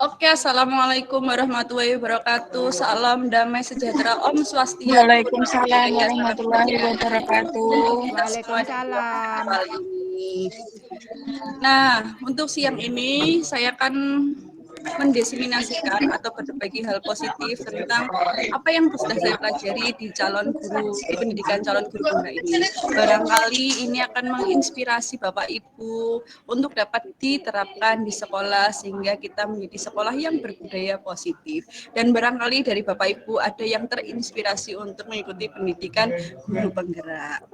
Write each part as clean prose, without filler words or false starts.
Oke, assalamualaikum warahmatullahi wabarakatuh. Salam damai sejahtera, Om Swastiastu. Waalaikumsalam warahmatullahi wabarakatuh. Kita semua Waalaikumsalam. kali ini. Nah, untuk siang ini saya akan mendiseminasikan atau berbagi hal positif tentang apa yang sudah saya pelajari di pendidikan calon guru bangga ini. Barangkali ini akan menginspirasi Bapak Ibu untuk dapat diterapkan di sekolah sehingga kita menjadi sekolah yang berbudaya positif. Dan barangkali dari Bapak Ibu ada yang terinspirasi untuk mengikuti pendidikan guru penggerak.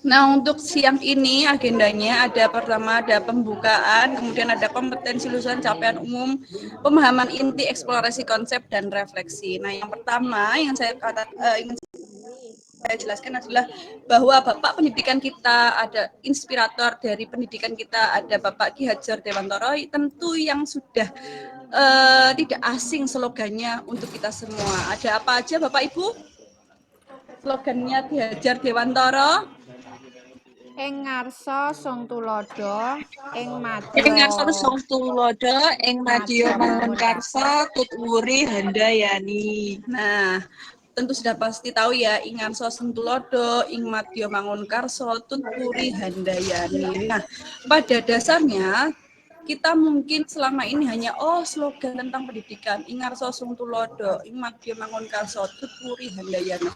Nah, untuk siang ini agendanya pertama ada pembukaan, kemudian ada kompetensi lulusan capaian umum, pemahaman inti, eksplorasi konsep, dan refleksi. Nah, yang pertama yang ingin saya jelaskan adalah bahwa Bapak pendidikan kita, ada inspirator dari pendidikan kita, ada Bapak Ki Hajar Dewantoro, tentu yang sudah tidak asing slogannya untuk kita semua. Ada apa aja Bapak Ibu? Slogannya Ki Hajar Dewantoro. Ing ngarsa sung tulodo, ing Ing ngarsa madya sung tulodo, ing madya mangun karsa, tutwuri handayani. Nah, tentu sudah pasti tahu ya, ing ngarsa sung tulodo, ing madya mangun karsa, tutwuri handayani. Nah, pada dasarnya kita mungkin selama ini hanya slogan tentang pendidikan, ing ngarsa sung tulodo, ing madya mangun karsa, tutwuri handayani.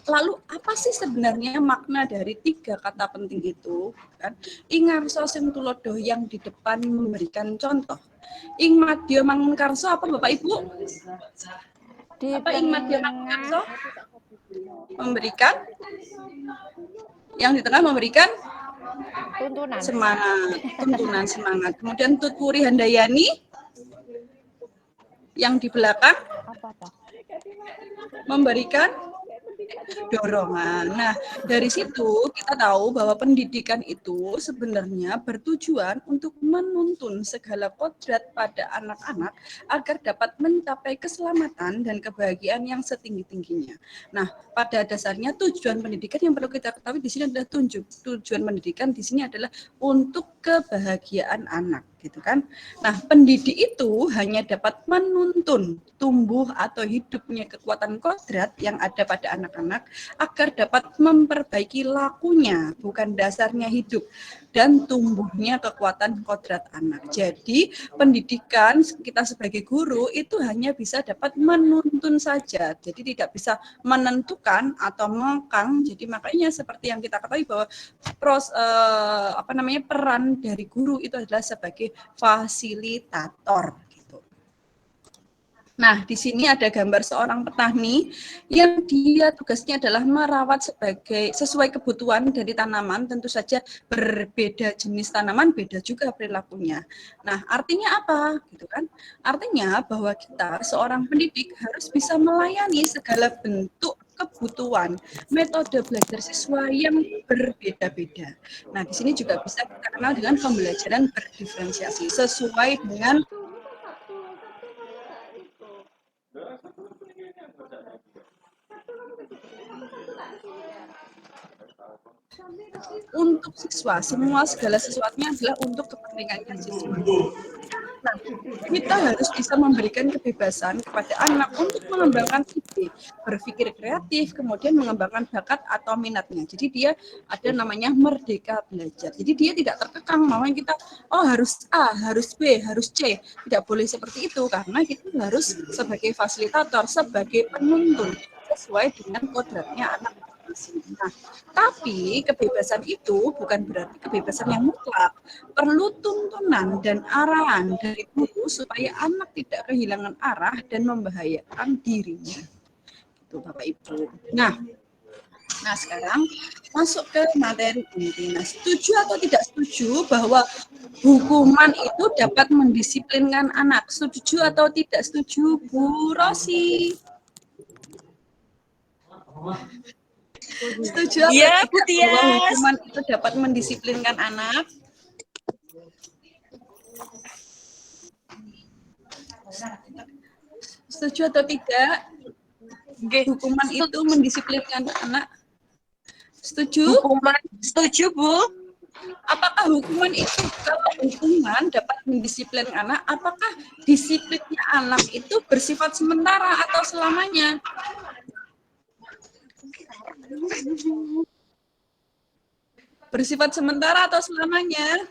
Lalu apa sih sebenarnya makna dari 3 kata penting itu? Kan? Ing ngarsa sung tulodo yang di depan memberikan contoh. Ing madya mangun karsa apa Bapak Ibu? di Apa ing madya mangun karsa? Memberikan yang di tengah memberikan tuntunan semangat. Kemudian tutwuri handayani yang di belakang memberikan dorongan. Nah, dari situ kita tahu bahwa pendidikan itu sebenarnya bertujuan untuk menuntun segala kodrat pada anak-anak agar dapat mencapai keselamatan dan kebahagiaan yang setinggi-tingginya. Nah, pada dasarnya tujuan pendidikan yang perlu kita ketahui di sini adalah tujuan pendidikan di sini adalah untuk kebahagiaan anak, gitu kan. Nah, pendidik itu hanya dapat menuntun tumbuh atau hidupnya kekuatan kodrat yang ada pada anak-anak agar dapat memperbaiki lakunya, bukan dasarnya hidup, dan tumbuhnya kekuatan kodrat anak. Jadi, pendidikan kita sebagai guru itu hanya bisa dapat menuntun saja, jadi tidak bisa menentukan atau mengekang. Jadi makanya seperti yang kita ketahui bahwa peran dari guru itu adalah sebagai fasilitator. Nah, di sini ada gambar seorang petani yang dia tugasnya adalah merawat sesuai kebutuhan dari tanaman. Tentu saja berbeda jenis tanaman, beda juga perilakunya. Nah, artinya apa? Gitu kan? Artinya bahwa kita seorang pendidik harus bisa melayani segala bentuk kebutuhan metode belajar siswa yang berbeda-beda. Nah, di sini juga bisa kita kenal dengan pembelajaran berdiferensiasi sesuai dengan untuk siswa, segala sesuatunya adalah untuk kepentingan siswa. Nah, kita harus bisa memberikan kebebasan kepada anak untuk mengembangkan ide, berpikir kreatif, kemudian mengembangkan bakat atau minatnya. Jadi dia ada namanya merdeka belajar. Jadi dia tidak terkekang, maunya kita harus A, harus B, harus C. Tidak boleh seperti itu karena kita harus sebagai fasilitator, sebagai penuntun sesuai dengan kodratnya anak. Nah, tapi kebebasan itu bukan berarti kebebasan yang mutlak. Perlu tuntunan dan arahan dari guru supaya anak tidak kehilangan arah dan membahayakan dirinya. Itu Bapak Ibu. Nah, sekarang masuk ke materi inti. Nah, setuju atau tidak setuju bahwa hukuman itu dapat mendisiplinkan anak? Setuju atau tidak setuju, Bu Rosi? Setuju atau Ya, tidak bahwa hukuman itu dapat mendisiplinkan anak? Setuju atau tidak? Hukuman itu mendisiplinkan anak? Setuju? Hukuman. Setuju, Bu? Apakah hukuman itu, kalau hukuman dapat mendisiplinkan anak, apakah disiplinnya anak itu bersifat sementara atau selamanya? Bersifat sementara atau selamanya?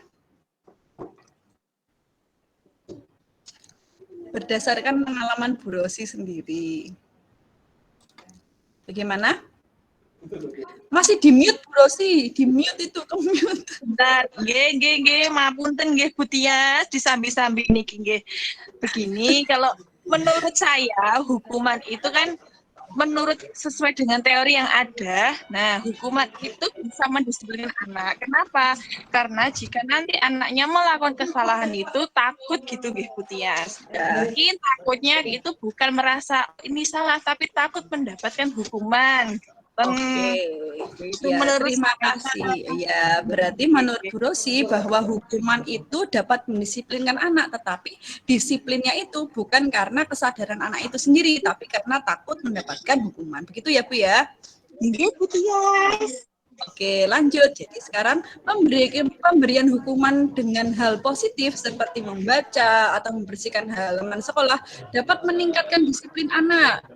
Berdasarkan pengalaman Bu Rosi sendiri. Bagaimana? Masih di-mute Bu Rosi, di-mute itu, ke-mute. Bentar, nggih, mapunten nggih Bu Tias, disambi-sambi niki nggih. Begini, kalau menurut saya hukuman itu kan menurut sesuai dengan teori yang ada, nah hukuman itu bisa mendisiplinkan anak. Kenapa? Karena jika nanti anaknya melakukan kesalahan itu takut gitu nggih Bu Tias. Mungkin takutnya itu bukan merasa ini salah, tapi takut mendapatkan hukuman. Oke, Itu ya, menurut terima saya. kasih. Ya, berarti menurut Bu Rosi bahwa hukuman itu dapat mendisiplinkan anak, tetapi disiplinnya itu bukan karena kesadaran anak itu sendiri, tapi karena takut mendapatkan hukuman. Begitu ya, Bu ya? Nggih, Bu Tias. Oke, lanjut. Jadi sekarang pemberian hukuman dengan hal positif seperti membaca atau membersihkan halaman sekolah dapat meningkatkan disiplin anak.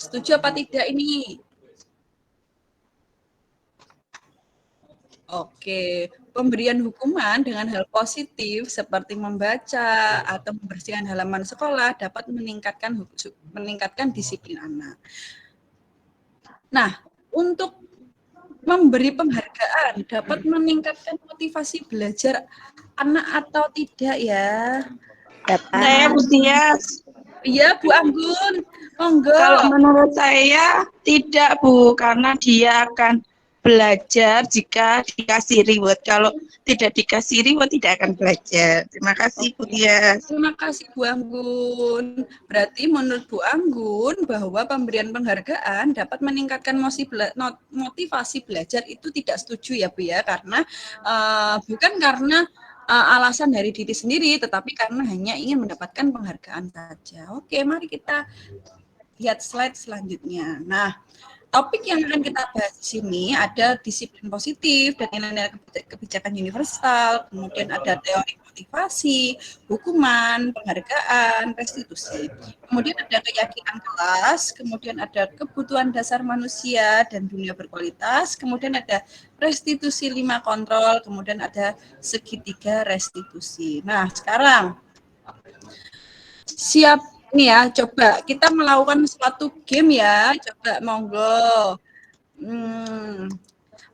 Setuju apa tidak ini? Oke, pemberian hukuman dengan hal positif seperti membaca atau membersihkan halaman sekolah dapat meningkatkan disiplin anak. Nah, untuk memberi penghargaan dapat meningkatkan motivasi belajar anak atau tidak ya? Saya Bu Tias. Iya, Bu Anggun. Monggo. Kalau menurut saya tidak, Bu, karena dia akan belajar jika dikasih reward. Kalau tidak dikasih reward tidak akan belajar. Terima kasih, Bu Tias. Terima kasih Bu Anggun. Berarti menurut Bu Anggun bahwa pemberian penghargaan dapat meningkatkan motivasi belajar itu tidak setuju ya Bu ya, karena bukan karena alasan dari diri sendiri, tetapi karena hanya ingin mendapatkan penghargaan saja. Oke, mari kita lihat slide selanjutnya. Nah, topik yang akan kita bahas di sini ada disiplin positif dan nilai-nilai kebijakan universal, kemudian ada teori motivasi, hukuman, penghargaan, restitusi. Kemudian ada keyakinan kelas, kemudian ada kebutuhan dasar manusia dan dunia berkualitas, kemudian ada restitusi 5 kontrol, kemudian ada segitiga restitusi. Nah, sekarang siap nih ya, coba kita melakukan suatu game ya, coba monggo.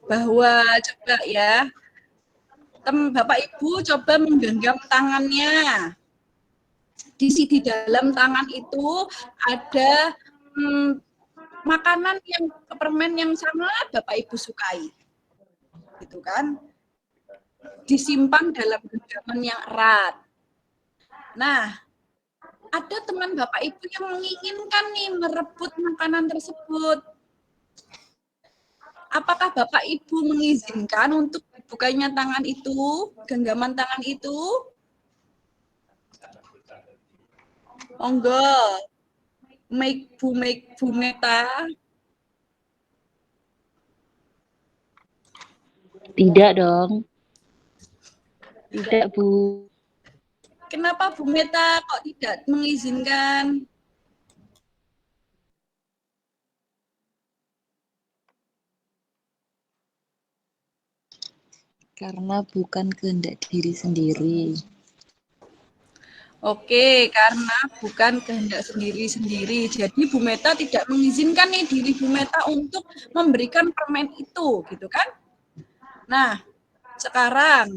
Bahwa coba ya, Bapak Ibu coba menggenggam tangannya. Di dalam tangan itu ada makanan yang permen yang sangat Bapak Ibu sukai, gitu kan? Disimpan dalam genggaman yang erat. Nah, ada teman Bapak Ibu yang menginginkan nih merebut makanan tersebut. Apakah Bapak Ibu mengizinkan untuk dibukanya tangan itu, genggaman tangan itu? Monggo. Bu Meta. Tidak dong. Tidak, Bu. Kenapa Bu Meta kok tidak mengizinkan? Karena bukan kehendak diri sendiri. Oke, karena bukan kehendak sendiri-sendiri. Jadi Bu Meta tidak mengizinkan nih diri Bu Meta untuk memberikan permen itu, gitu kan? Nah, sekarang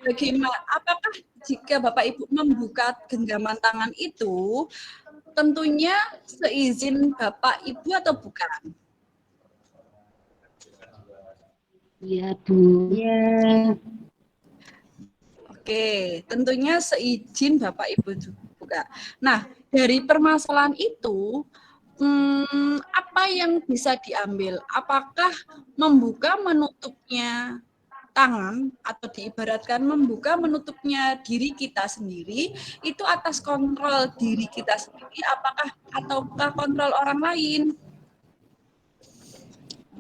bagaimana? Apakah jika Bapak Ibu membuka genggaman tangan itu, tentunya seizin Bapak Ibu atau bukan? Iya, Bu. Iya. Oke, tentunya seizin Bapak Ibu juga. Nah, dari permasalahan itu, apa yang bisa diambil? Apakah membuka menutupnya tangan atau diibaratkan membuka menutupnya diri kita sendiri itu atas kontrol diri kita sendiri, ataukah kontrol orang lain?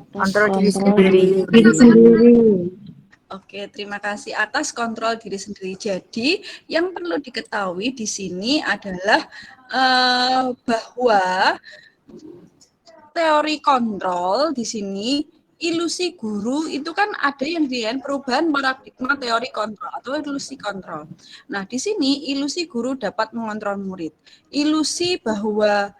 Kontrol diri kontrol sendiri. diri sendiri. Oke, terima kasih atas kontrol diri sendiri. Jadi, yang perlu diketahui di sini adalah bahwa teori kontrol di sini ilusi guru itu kan ada yang dengan perubahan paradigma teori kontrol atau ilusi kontrol. Nah, di sini ilusi guru dapat mengontrol murid. Ilusi bahwa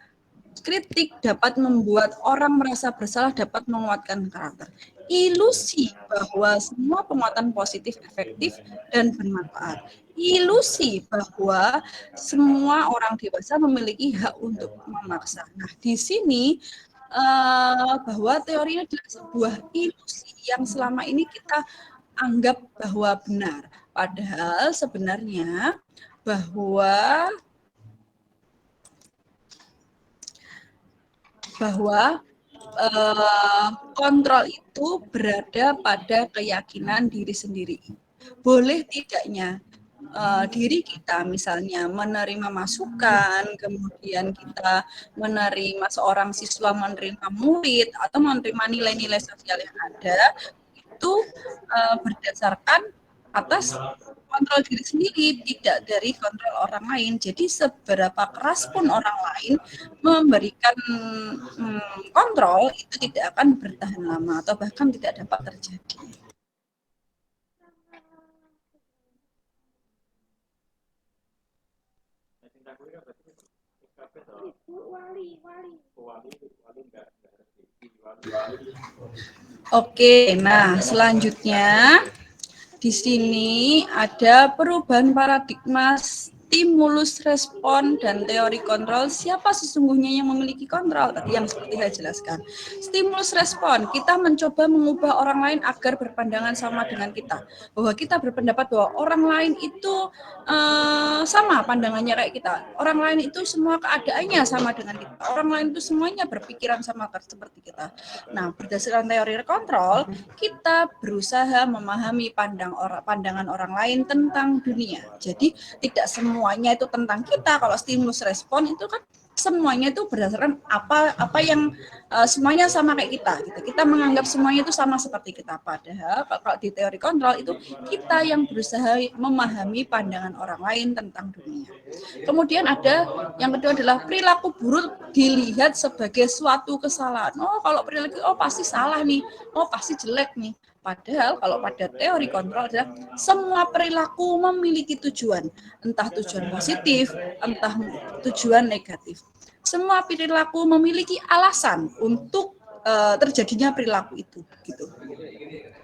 kritik dapat membuat orang merasa bersalah, dapat menguatkan karakter. Ilusi bahwa semua penguatan positif efektif dan bermanfaat. Ilusi bahwa semua orang dewasa memiliki hak untuk memaksa. Nah, di sini bahwa teorinya adalah sebuah ilusi yang selama ini kita anggap bahwa benar. Padahal sebenarnya bahwa kontrol itu berada pada keyakinan diri sendiri. Boleh tidaknya diri kita misalnya menerima masukan, kemudian kita menerima seorang siswa menerima murid atau menerima nilai-nilai sosial yang ada, itu berdasarkan atas kontrol diri sendiri, tidak dari kontrol orang lain. Jadi seberapa keras pun orang lain memberikan kontrol, itu tidak akan bertahan lama atau bahkan tidak dapat terjadi. Oke, nah selanjutnya di sini ada perubahan paradigma stimulus respon dan teori kontrol. Siapa sesungguhnya yang memiliki kontrol? Tadi yang seperti saya jelaskan. Stimulus respon, kita mencoba mengubah orang lain agar berpandangan sama dengan kita. Bahwa kita berpendapat bahwa orang lain itu sama pandangannya kayak kita. Orang lain itu semua keadaannya sama dengan kita. Orang lain itu semuanya berpikiran sama seperti kita. Nah, berdasarkan teori kontrol, kita berusaha memahami pandangan orang lain tentang dunia. Jadi tidak semuanya itu tentang kita. Kalau stimulus respon itu kan semuanya itu berdasarkan apa yang semuanya sama kayak kita gitu. Kita menganggap semuanya itu sama seperti kita, padahal kalau di teori kontrol itu kita yang berusaha memahami pandangan orang lain tentang dunia. Kemudian ada yang kedua adalah perilaku buruk dilihat sebagai suatu kesalahan. Oh, kalau perilaku pasti salah nih. Oh, pasti jelek nih. Padahal kalau pada teori kontrol adalah semua perilaku memiliki tujuan, entah tujuan positif, entah tujuan negatif. Semua perilaku memiliki alasan untuk terjadinya perilaku itu, gitu.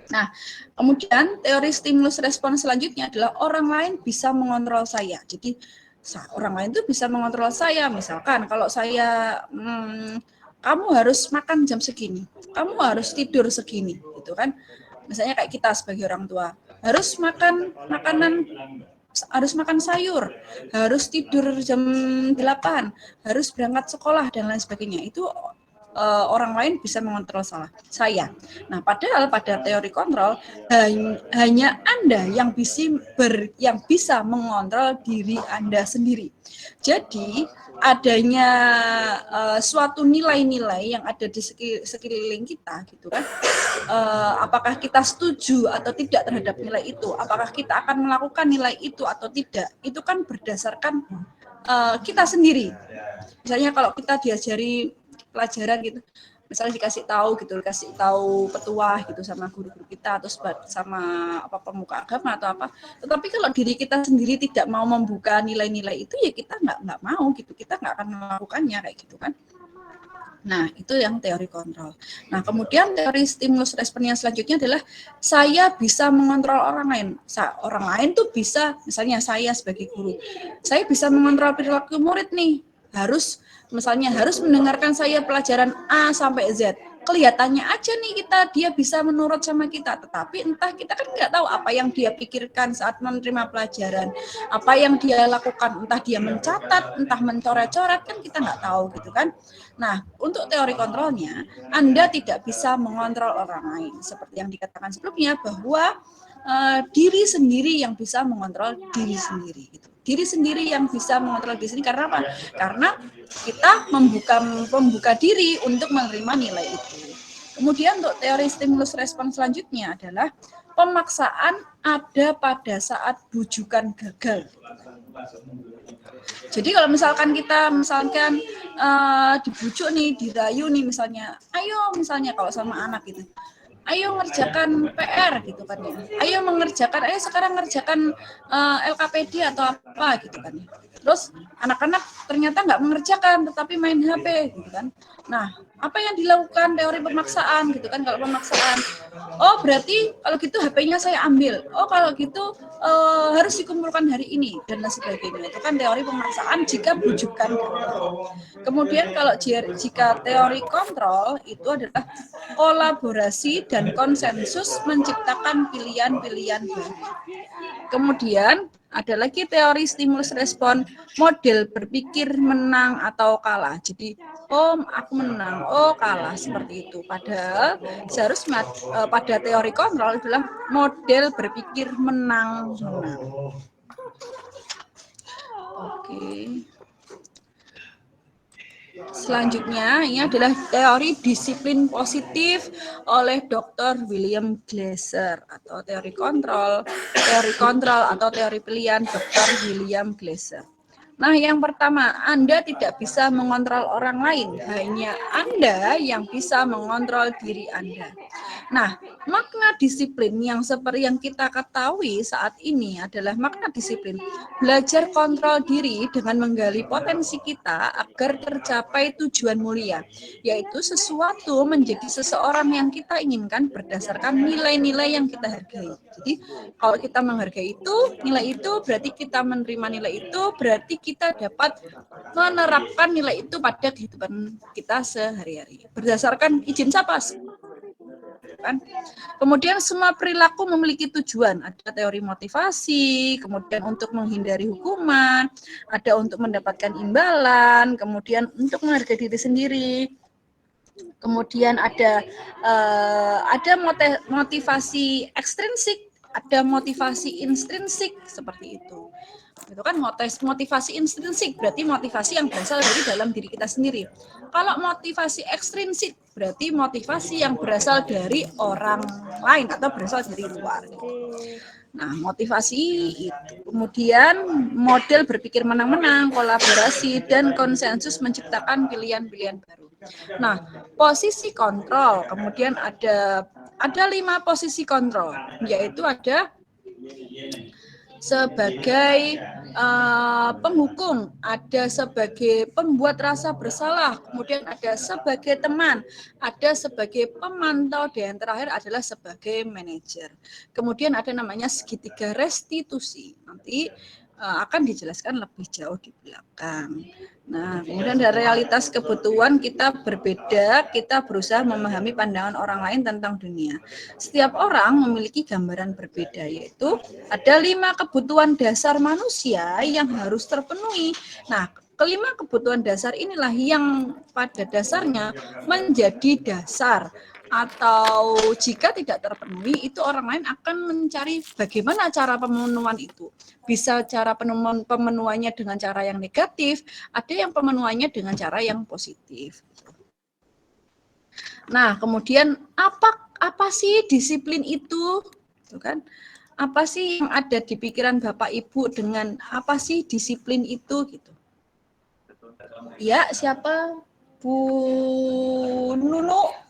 Nah, kemudian teori stimulus respon selanjutnya adalah orang lain bisa mengontrol saya. Jadi orang lain itu bisa mengontrol saya. Misalkan kalau saya kamu harus makan jam segini, kamu harus tidur segini, gitu kan? Misalnya kayak kita sebagai orang tua, harus makan makanan, harus makan sayur, harus tidur jam 8, harus berangkat sekolah dan lain sebagainya. Itu orang lain bisa mengontrol saya. Nah, padahal pada teori kontrol hanya Anda yang bisa mengontrol diri Anda sendiri. Jadi adanya suatu nilai-nilai yang ada di sekeliling kita, gitu kan? Apakah kita setuju atau tidak terhadap nilai itu? Apakah kita akan melakukan nilai itu atau tidak? Itu kan berdasarkan kita sendiri. Misalnya kalau kita diajari pelajaran gitu, misalnya dikasih tahu petuah gitu sama guru-guru kita atau sama pemuka agama atau apa. Tetapi kalau diri kita sendiri tidak mau membuka nilai-nilai itu, ya kita nggak mau gitu, kita nggak akan melakukannya kayak gitu kan. Nah, itu yang teori kontrol. Nah, kemudian teori stimulus respon yang selanjutnya adalah saya bisa mengontrol orang lain. Orang lain tuh bisa, misalnya saya sebagai guru, saya bisa mengontrol perilaku murid nih. Harus mendengarkan saya pelajaran A sampai Z. Kelihatannya aja nih dia bisa menurut sama kita, tetapi entah kita kan nggak tahu apa yang dia pikirkan saat menerima pelajaran, apa yang dia lakukan, entah dia mencatat, entah mencoret-coret, kan kita nggak tahu gitu kan. Nah, untuk teori kontrolnya, Anda tidak bisa mengontrol orang lain, seperti yang dikatakan sebelumnya bahwa diri sendiri yang bisa mengontrol diri sendiri gitu. Diri sendiri yang bisa mengontrol diri sendiri, karena apa? Karena kita membuka diri untuk menerima nilai itu. Kemudian untuk teori stimulus respons selanjutnya adalah pemaksaan ada pada saat bujukan gagal. Jadi kalau misalkan kita dibujuk nih, dirayu nih misalnya, ayo misalnya kalau sama anak gitu, ayo ngerjakan PR gitu kan ya, ayo sekarang ngerjakan LKPD atau apa gitu kan ya. Terus anak-anak ternyata nggak mengerjakan tetapi main HP gitu kan. Nah, apa yang dilakukan teori pemaksaan gitu kan? Kalau pemaksaan, oh berarti kalau gitu HP-nya saya ambil, oh kalau gitu harus dikumpulkan hari ini dan lain sebagainya. Itu kan teori pemaksaan jika bujukan gagal. Kemudian kalau jika teori kontrol itu adalah kolaborasi dan konsensus menciptakan pilihan-pilihan baru. Kemudian ada lagi teori stimulus respon, model berpikir menang atau kalah. Jadi, oh aku menang, oh kalah, seperti itu. Padahal seharusnya pada teori kontrol adalah model berpikir menang. Oke. Selanjutnya, ini adalah teori disiplin positif oleh Dr. William Glasser atau teori kontrol atau teori pilihan Dr. William Glasser. Nah, yang pertama, Anda tidak bisa mengontrol orang lain, hanya Anda yang bisa mengontrol diri Anda. Nah, makna disiplin yang seperti yang kita ketahui saat ini adalah makna disiplin belajar kontrol diri dengan menggali potensi kita agar tercapai tujuan mulia, yaitu sesuatu menjadi seseorang yang kita inginkan berdasarkan nilai-nilai yang kita hargai. Jadi, kalau kita menghargai itu, nilai itu berarti kita menerima nilai itu, berarti kita dapat menerapkan nilai itu pada kehidupan kita sehari-hari. Berdasarkan izin siapa? Kan? Kemudian semua perilaku memiliki tujuan. Ada teori motivasi, kemudian untuk menghindari hukuman, ada untuk mendapatkan imbalan, kemudian untuk menghargai diri sendiri. Kemudian ada motivasi ekstrinsik, ada motivasi intrinsik, seperti itu. Itu kan motivasi intrinsik berarti motivasi yang berasal dari dalam diri kita sendiri. Kalau motivasi ekstrinsik berarti motivasi yang berasal dari orang lain atau berasal dari luar. Nah, motivasi itu. Kemudian model berpikir menang-menang, kolaborasi dan konsensus menciptakan pilihan-pilihan baru. Nah, posisi kontrol, kemudian ada 5 posisi kontrol, yaitu ada sebagai penghukum, ada sebagai pembuat rasa bersalah, kemudian ada sebagai teman, ada sebagai pemantau, dan yang terakhir adalah sebagai manajer. Kemudian ada namanya segitiga restitusi. Nanti akan dijelaskan lebih jauh di belakang. Nah, kemudian dari realitas kebutuhan kita berbeda, kita berusaha memahami pandangan orang lain tentang dunia. Setiap orang memiliki gambaran berbeda, yaitu ada 5 kebutuhan dasar manusia yang harus terpenuhi. Nah, kelima kebutuhan dasar inilah yang pada dasarnya menjadi dasar, atau jika tidak terpenuhi itu orang lain akan mencari bagaimana cara pemenuhan itu. Bisa cara pemenuhannya dengan cara yang negatif, ada yang pemenuhannya dengan cara yang positif. Nah, kemudian apa sih disiplin itu? Gitu kan? Apa sih yang ada di pikiran Bapak Ibu dengan apa sih disiplin itu gitu? Ya, siapa? Bu Nunu.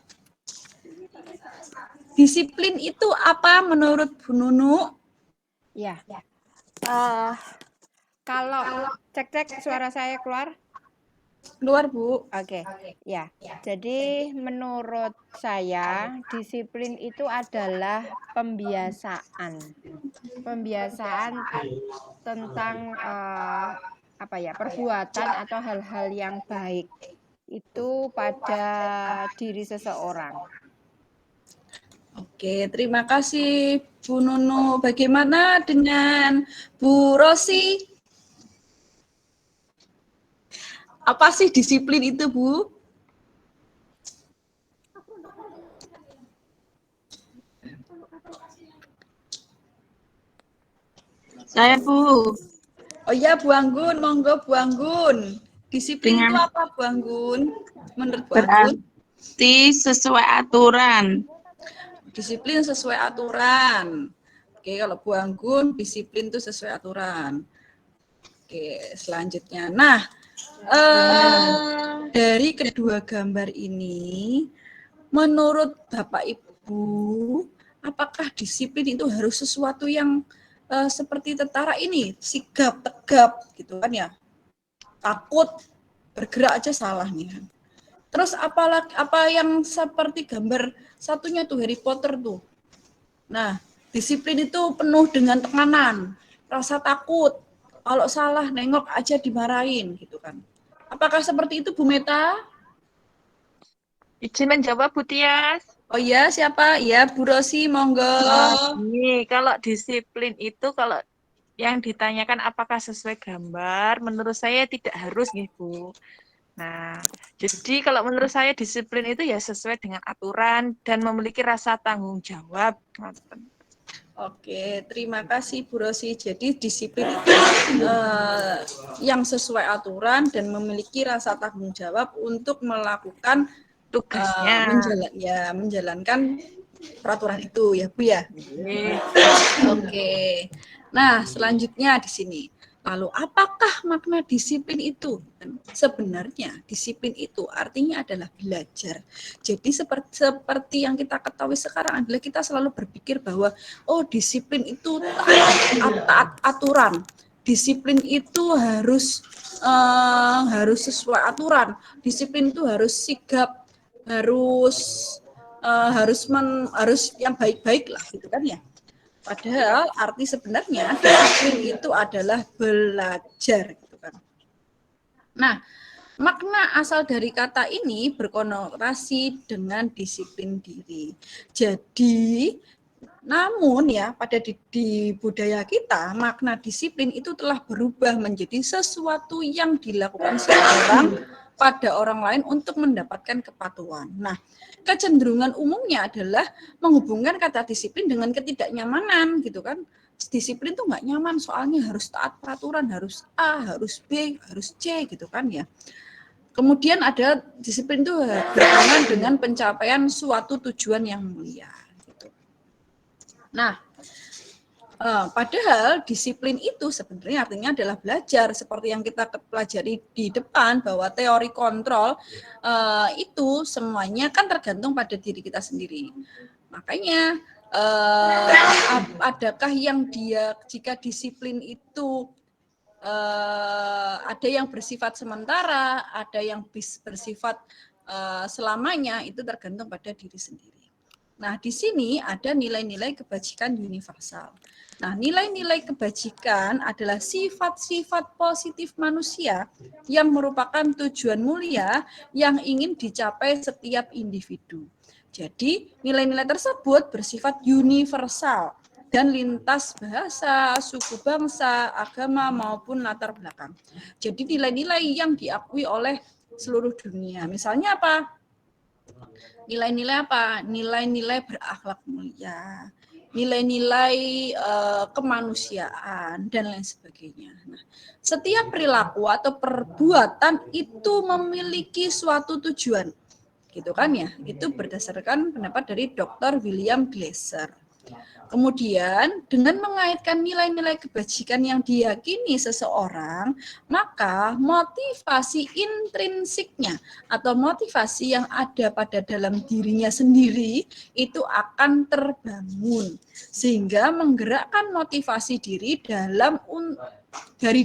Disiplin itu apa menurut Bu Nunu? Ya. Kalau cek suara saya keluar? Keluar, Bu. Oke. Ya. Jadi menurut saya disiplin itu adalah pembiasaan. Pembiasaan tentang perbuatan atau hal-hal yang baik itu pada diri seseorang. Oke, terima kasih Bu Nunu. Bagaimana dengan Bu Rosi? Apa sih disiplin itu, Bu? Saya, Bu. Oh iya, Bu Anggun, monggo Bu Anggun. Disiplin itu apa, Bu Anggun? Menurut Bu Anggun? Sesuai aturan. Disiplin sesuai aturan. Oke, kalau Bu Anggun, disiplin itu sesuai aturan. Oke, selanjutnya. Nah, dari kedua gambar ini, menurut Bapak Ibu, apakah disiplin itu harus sesuatu yang seperti tentara ini, sigap, tegap, gitu kan ya? Takut, bergerak aja salah nih. Terus apa yang seperti gambar satunya tuh Harry Potter tuh. Nah, disiplin itu penuh dengan tekanan, rasa takut. Kalau salah nengok aja dimarahin gitu kan. Apakah seperti itu Bu Meta? Izin menjawab Bu Tias. Oh iya, siapa? Ya, Bu Rosi, monggo. Nih, kalau disiplin itu kalau yang ditanyakan apakah sesuai gambar, menurut saya tidak harus nih Bu. Nah, jadi kalau menurut saya disiplin itu ya sesuai dengan aturan dan memiliki rasa tanggung jawab. Oke, terima kasih Bu Rosi. Jadi disiplin itu yang sesuai aturan dan memiliki rasa tanggung jawab untuk melakukan Tugasnya. menjalankan peraturan itu ya Bu ya. Oke. Oke. Nah, selanjutnya di sini. Lalu apakah makna disiplin itu? Sebenarnya disiplin itu artinya adalah belajar. Jadi seperti yang kita ketahui sekarang adalah kita selalu berpikir bahwa oh disiplin itu taat aturan. Disiplin itu harus sesuai aturan. Disiplin itu harus sigap, harus yang baik-baik lah gitu kan ya. Padahal arti sebenarnya disiplin itu adalah belajar gitu kan. Nah, makna asal dari kata ini berkonotasi dengan disiplin diri. Jadi, namun ya pada di budaya kita makna disiplin itu telah berubah menjadi sesuatu yang dilakukan seseorang pada orang lain untuk mendapatkan kepatuhan. Nah, kecenderungan umumnya adalah menghubungkan kata disiplin dengan ketidaknyamanan gitu kan. Disiplin tuh nggak nyaman soalnya harus taat peraturan, harus A, harus B, harus C gitu kan ya. Kemudian ada disiplin itu berhubungan dengan pencapaian suatu tujuan yang mulia. Gitu. Nah, padahal disiplin itu sebenarnya artinya adalah belajar seperti yang kita pelajari di depan bahwa teori kontrol itu semuanya kan tergantung pada diri kita sendiri. Makanya adakah yang jika disiplin itu ada yang bersifat sementara, ada yang bersifat selamanya, itu tergantung pada diri sendiri. Nah, di sini ada nilai-nilai kebajikan universal. Nah, nilai-nilai kebajikan adalah sifat-sifat positif manusia yang merupakan tujuan mulia yang ingin dicapai setiap individu. Jadi, nilai-nilai tersebut bersifat universal dan lintas bahasa, suku bangsa, agama, maupun latar belakang. Jadi, nilai-nilai yang diakui oleh seluruh dunia. Misalnya apa? Nilai-nilai apa? Nilai-nilai berakhlak mulia, nilai-nilai kemanusiaan, dan lain sebagainya. Nah, setiap perilaku atau perbuatan itu memiliki suatu tujuan, gitu kan ya? Itu berdasarkan pendapat dari Dr. William Glasser. Kemudian dengan mengaitkan nilai-nilai kebajikan yang diyakini seseorang, maka motivasi intrinsiknya atau motivasi yang ada pada dalam dirinya sendiri itu akan terbangun sehingga menggerakkan motivasi diri dari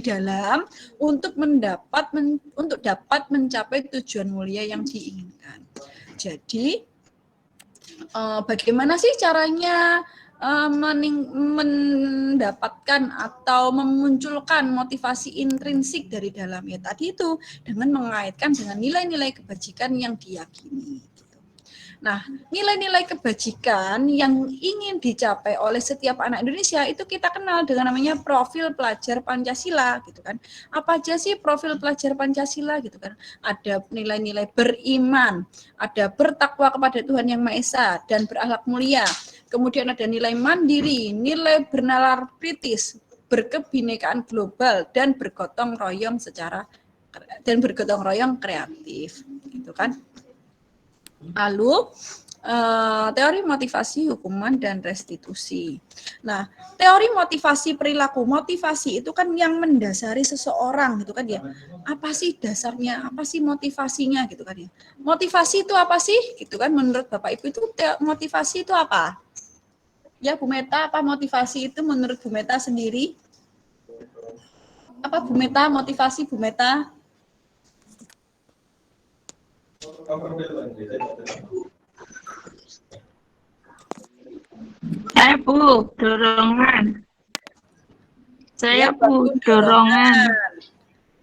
dalam untuk dapat mencapai tujuan mulia yang diinginkan. Jadi bagaimana sih caranya mendapatkan atau memunculkan motivasi intrinsik dari dalamnya tadi itu dengan mengaitkan dengan nilai-nilai kebajikan yang diyakini. Nah, nilai-nilai kebajikan yang ingin dicapai oleh setiap anak Indonesia itu kita kenal dengan namanya profil pelajar Pancasila gitu kan. Apa aja sih profil pelajar Pancasila gitu kan? Ada nilai-nilai beriman, ada bertakwa kepada Tuhan Yang Maha Esa dan berakhlak mulia. Kemudian ada nilai mandiri, nilai bernalar kritis, berkebinekaan global dan bergotong royong kreatif gitu kan. Lalu teori motivasi, hukuman, dan restitusi. Nah, teori motivasi perilaku, motivasi itu kan yang mendasari seseorang gitu kan ya. Apa sih dasarnya? Apa sih motivasinya gitu kan ya? Motivasi itu apa sih? Gitu kan menurut Bapak Ibu itu motivasi itu apa? Ya Bu Meta, apa motivasi itu menurut Bu Meta sendiri? Apa Bu Meta, motivasi Bu Meta? Bu, dorongan. Ya, Bu, dorongan.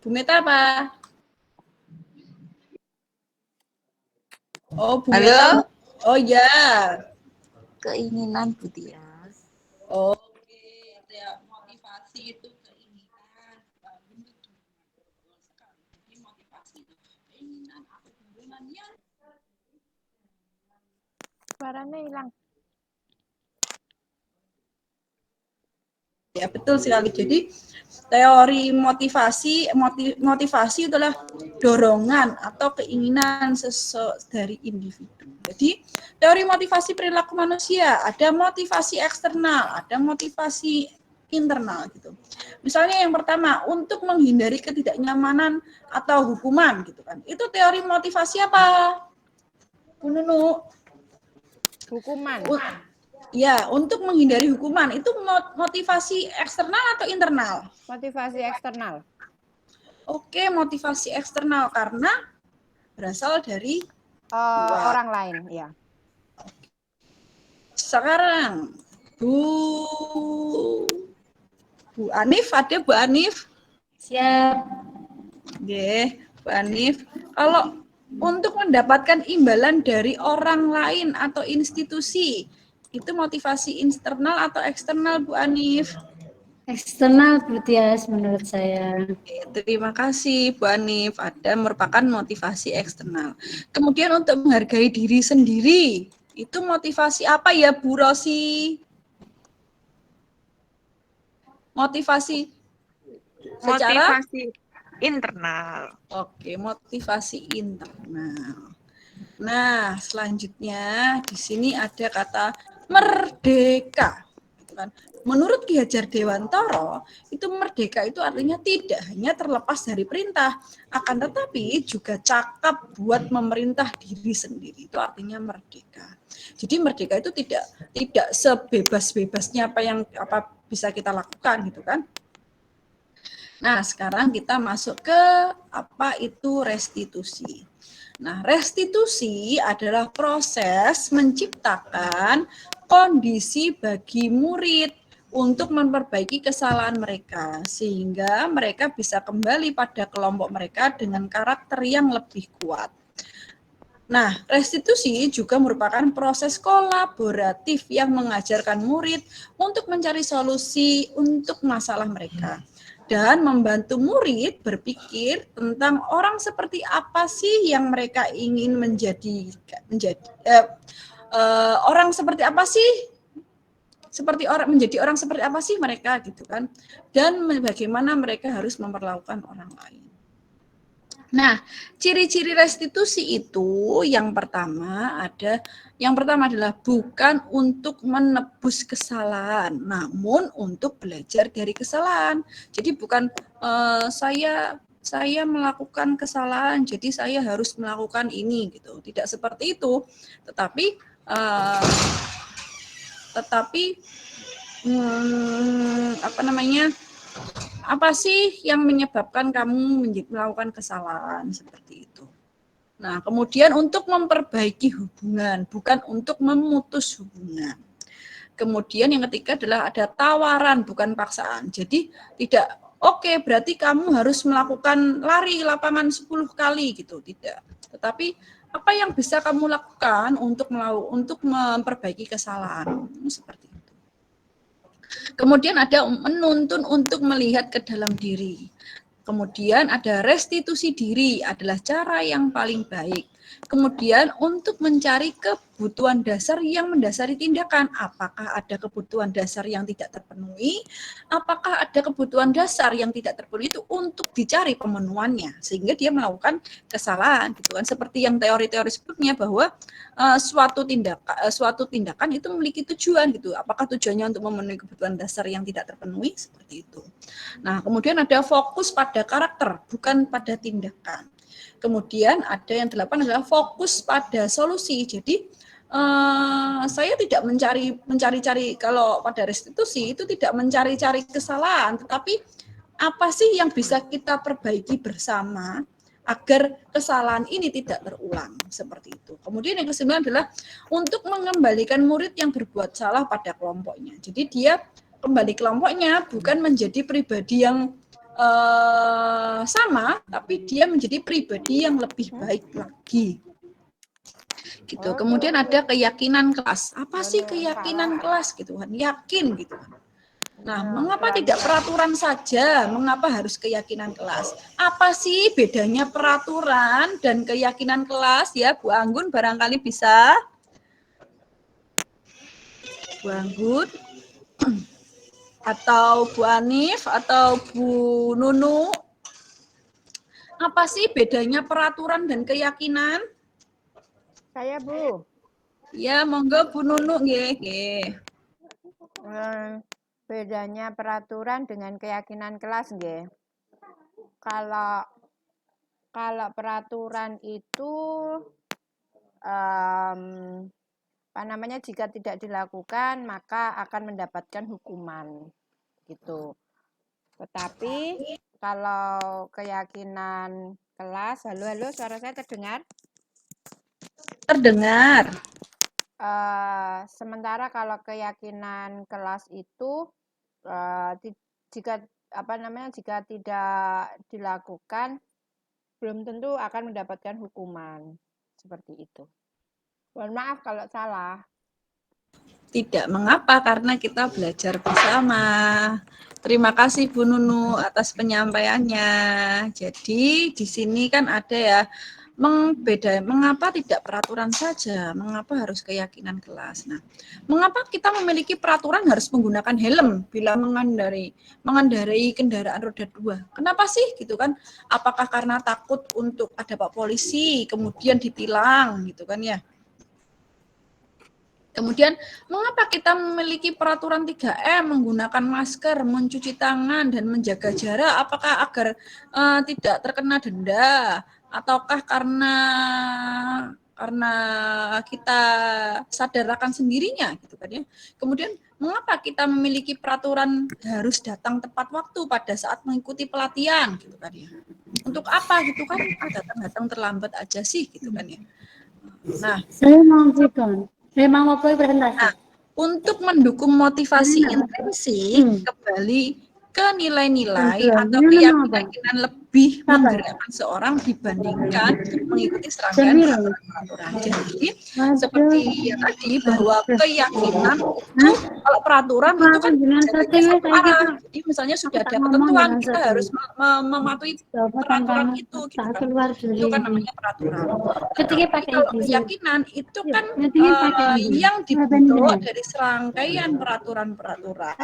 Bu Meta apa? Oh, Bu Meta. Oh ya. Keinginan Bu Tias. Oke, ya, motivasi itu keinginan. Jadi motivasi itu keinginan atau dorongan yang Suaranya hilang. ya betul sekali. Jadi teori motivasi adalah dorongan atau keinginan dari individu. Jadi teori motivasi perilaku manusia ada motivasi eksternal, ada motivasi internal gitu. Misalnya yang pertama untuk menghindari ketidaknyamanan atau hukuman gitu kan. Itu teori motivasi apa? Bu Nunu. Hukuman. Ya, untuk menghindari hukuman itu motivasi eksternal atau internal? Motivasi eksternal. Oke, motivasi eksternal karena berasal dari Orang lain, ya. Sekarang Bu Anif, ada Bu Anif? Siap. Oke, Bu Anif. Kalau untuk mendapatkan imbalan dari orang lain atau institusi, itu motivasi internal atau eksternal Bu Anif? Eksternal Bu Tias menurut saya. Oke, terima kasih Bu Anif. Ada merupakan motivasi eksternal. Kemudian untuk menghargai diri sendiri, itu motivasi apa ya Bu Rosi? Motivasi secara Motivasi internal. Oke, motivasi internal. Nah, selanjutnya di sini ada kata merdeka. Gitu kan. Menurut Ki Hajar Dewantara, itu merdeka itu artinya tidak hanya terlepas dari perintah, akan tetapi juga cakap buat memerintah diri sendiri. Itu artinya merdeka. Jadi merdeka itu tidak sebebas-bebasnya apa bisa kita lakukan gitu kan. Nah, sekarang kita masuk ke apa itu restitusi. Nah, restitusi adalah proses menciptakan kondisi bagi murid untuk memperbaiki kesalahan mereka sehingga mereka bisa kembali pada kelompok mereka dengan karakter yang lebih kuat. Nah, restitusi juga merupakan proses kolaboratif yang mengajarkan murid untuk mencari solusi untuk masalah mereka dan membantu murid berpikir tentang orang seperti apa sih yang mereka ingin orang seperti apa sih menjadi orang seperti apa sih mereka gitu kan, dan bagaimana mereka harus memperlakukan orang lain. Nah, ciri-ciri restitusi itu yang pertama adalah bukan untuk menebus kesalahan, namun untuk belajar dari kesalahan. Jadi bukan saya melakukan kesalahan, jadi saya harus melakukan ini gitu. Tidak seperti itu, tetapi apa sih yang menyebabkan kamu melakukan kesalahan seperti itu. Nah, kemudian untuk memperbaiki hubungan, bukan untuk memutus hubungan. Kemudian yang ketiga adalah ada tawaran, bukan paksaan. Jadi tidak, oke, berarti kamu harus melakukan lari lapangan 10 kali gitu, tidak. Tetapi apa yang bisa kamu lakukan untuk memperbaiki kesalahan, seperti itu. Kemudian ada menuntun untuk melihat ke dalam diri. Kemudian ada restitusi diri adalah cara yang paling baik. Kemudian untuk mencari kebutuhan dasar yang mendasari tindakan, apakah ada kebutuhan dasar yang tidak terpenuhi, apakah ada kebutuhan dasar yang tidak terpenuhi, itu untuk dicari pemenuhannya sehingga dia melakukan kesalahan gitu kan. Seperti yang teori-teori sebelumnya bahwa suatu tindakan itu memiliki tujuan gitu. Apakah tujuannya untuk memenuhi kebutuhan dasar yang tidak terpenuhi, seperti itu. Nah, kemudian ada fokus pada karakter, bukan pada tindakan. Kemudian ada yang 8 adalah fokus pada solusi. Jadi saya tidak mencari-cari, kalau pada restitusi itu tidak mencari-cari kesalahan, tetapi apa sih yang bisa kita perbaiki bersama agar kesalahan ini tidak terulang, seperti itu. Kemudian yang ke-9 adalah untuk mengembalikan murid yang berbuat salah pada kelompoknya. Jadi dia kembali kelompoknya bukan menjadi pribadi yang sama, tapi dia menjadi pribadi yang lebih baik lagi. Gitu. Kemudian ada keyakinan kelas. Apa sih keyakinan kelas gitu kan? Yakin gitu kan. Nah, mengapa tidak peraturan saja? Mengapa harus keyakinan kelas? Apa sih bedanya peraturan dan keyakinan kelas ya? Bu Anggun barangkali bisa. Bu Anggun atau Bu Anif atau Bu Nunu. Apa sih bedanya peraturan dan keyakinan? Saya, Bu. Ya, monggo Bu Nunu nggih. Bedanya peraturan dengan keyakinan kelas nggih. Kalau peraturan itu jika tidak dilakukan maka akan mendapatkan hukuman gitu. Tetapi kalau keyakinan kelas, halo, suara saya terdengar? Terdengar. Sementara kalau keyakinan kelas itu jika tidak dilakukan belum tentu akan mendapatkan hukuman, seperti itu. Mohon maaf kalau salah. Tidak mengapa, karena kita belajar bersama. Terima kasih Bu Nunu atas penyampaiannya. Jadi di sini kan ada ya, mengapa tidak peraturan saja, mengapa harus keyakinan kelas. Nah, mengapa kita memiliki peraturan harus menggunakan helm bila mengendarai kendaraan roda 2? Kenapa sih gitu kan? Apakah karena takut untuk ada Pak Polisi kemudian ditilang gitu kan ya? Kemudian, mengapa kita memiliki peraturan 3M, menggunakan masker, mencuci tangan, dan menjaga jarak? Apakah agar tidak terkena denda? Ataukah karena kita sadar akan sendirinya? Gitu kan ya. Kemudian, mengapa kita memiliki peraturan harus datang tepat waktu pada saat mengikuti pelatihan? Gitu kan ya. Untuk apa gitu kan? Datang terlambat aja sih, gitu kan ya. Nah, Saya mau berikan. Saya mau presentasi. Nah, untuk mendukung motivasi intrinsik kembali ke nilai-nilai atau keyakinan lebih menggerakkan seorang dibandingkan mengikuti serangkaian peraturan. Jadi seperti ya tadi bahwa keyakinan itu kalau peraturan itu kan jalannya satu arah. Jadi misalnya sudah ada ketentuan kita harus mematuhi peraturan itu gitu kan. Itu kan namanya peraturan. Tapi kalau keyakinan itu kan yang dibentuk dari serangkaian peraturan-peraturan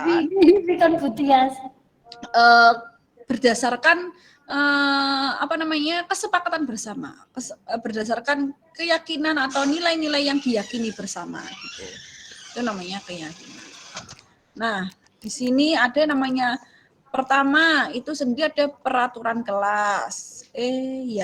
berdasarkan kesepakatan bersama, berdasarkan keyakinan atau nilai-nilai yang diyakini bersama gitu. Itu namanya keyakinan. Nah, di sini ada namanya pertama itu sendiri ada peraturan kelas.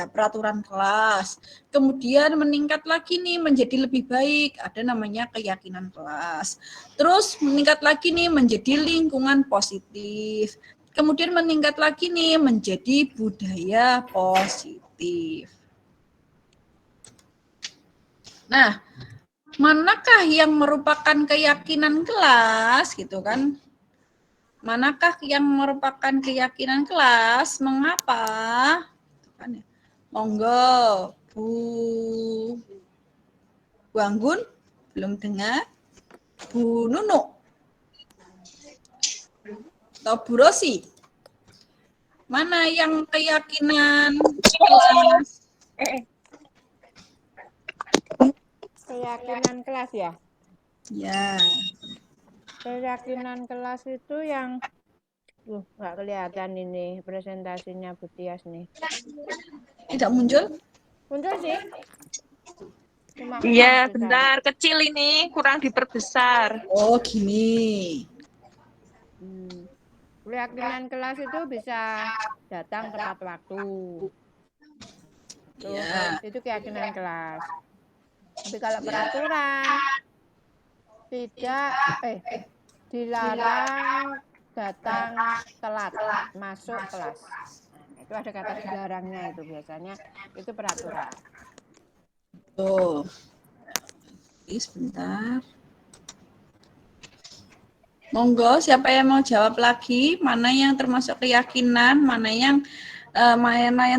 Peraturan kelas. Kemudian meningkat lagi nih menjadi lebih baik, ada namanya keyakinan kelas. Terus meningkat lagi nih menjadi lingkungan positif. Kemudian meningkat lagi nih menjadi budaya positif. Nah, manakah yang merupakan keyakinan kelas gitu kan? Manakah yang merupakan keyakinan kelas? Mengapa? Monggo, Bu Anggun, belum dengar? Bu Nunu? Atau Bu Rosi? Mana yang keyakinan kelas? Keyakinan kelas ya. Ya. Keyakinan kelas itu yang nggak kelihatan ini presentasinya Bu Tias nih. Tidak muncul? Muncul sih. Cuma aku nggak Iya, bisa cari. bentar. Kecil ini, kurang diperbesar. Oh, gini. Keyakinan kelas itu bisa datang tepat waktu. Tuh, Ya. itu keyakinan kelas. Tapi kalau peraturan tidak dilarang datang telat masuk kelas. Nah, itu ada kata dilarangnya itu biasanya itu peraturan. Tuh. Sebentar. Monggo, siapa yang mau jawab lagi? Mana yang termasuk keyakinan, mana yang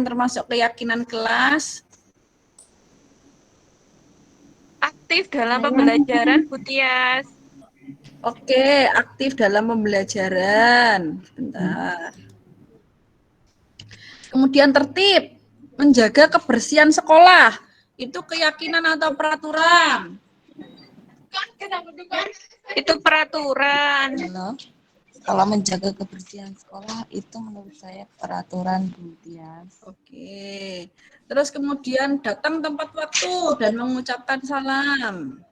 termasuk keyakinan kelas? Aktif dalam pembelajaran, Bu Tias. Oke, aktif dalam pembelajaran. Sebentar. Kemudian tertib, menjaga kebersihan sekolah. Itu keyakinan atau peraturan? Itu peraturan. Halo. Kalau menjaga kebersihan sekolah itu menurut saya peraturan, Bu Tias. Oke. Terus kemudian datang tepat waktu dan mengucapkan salam.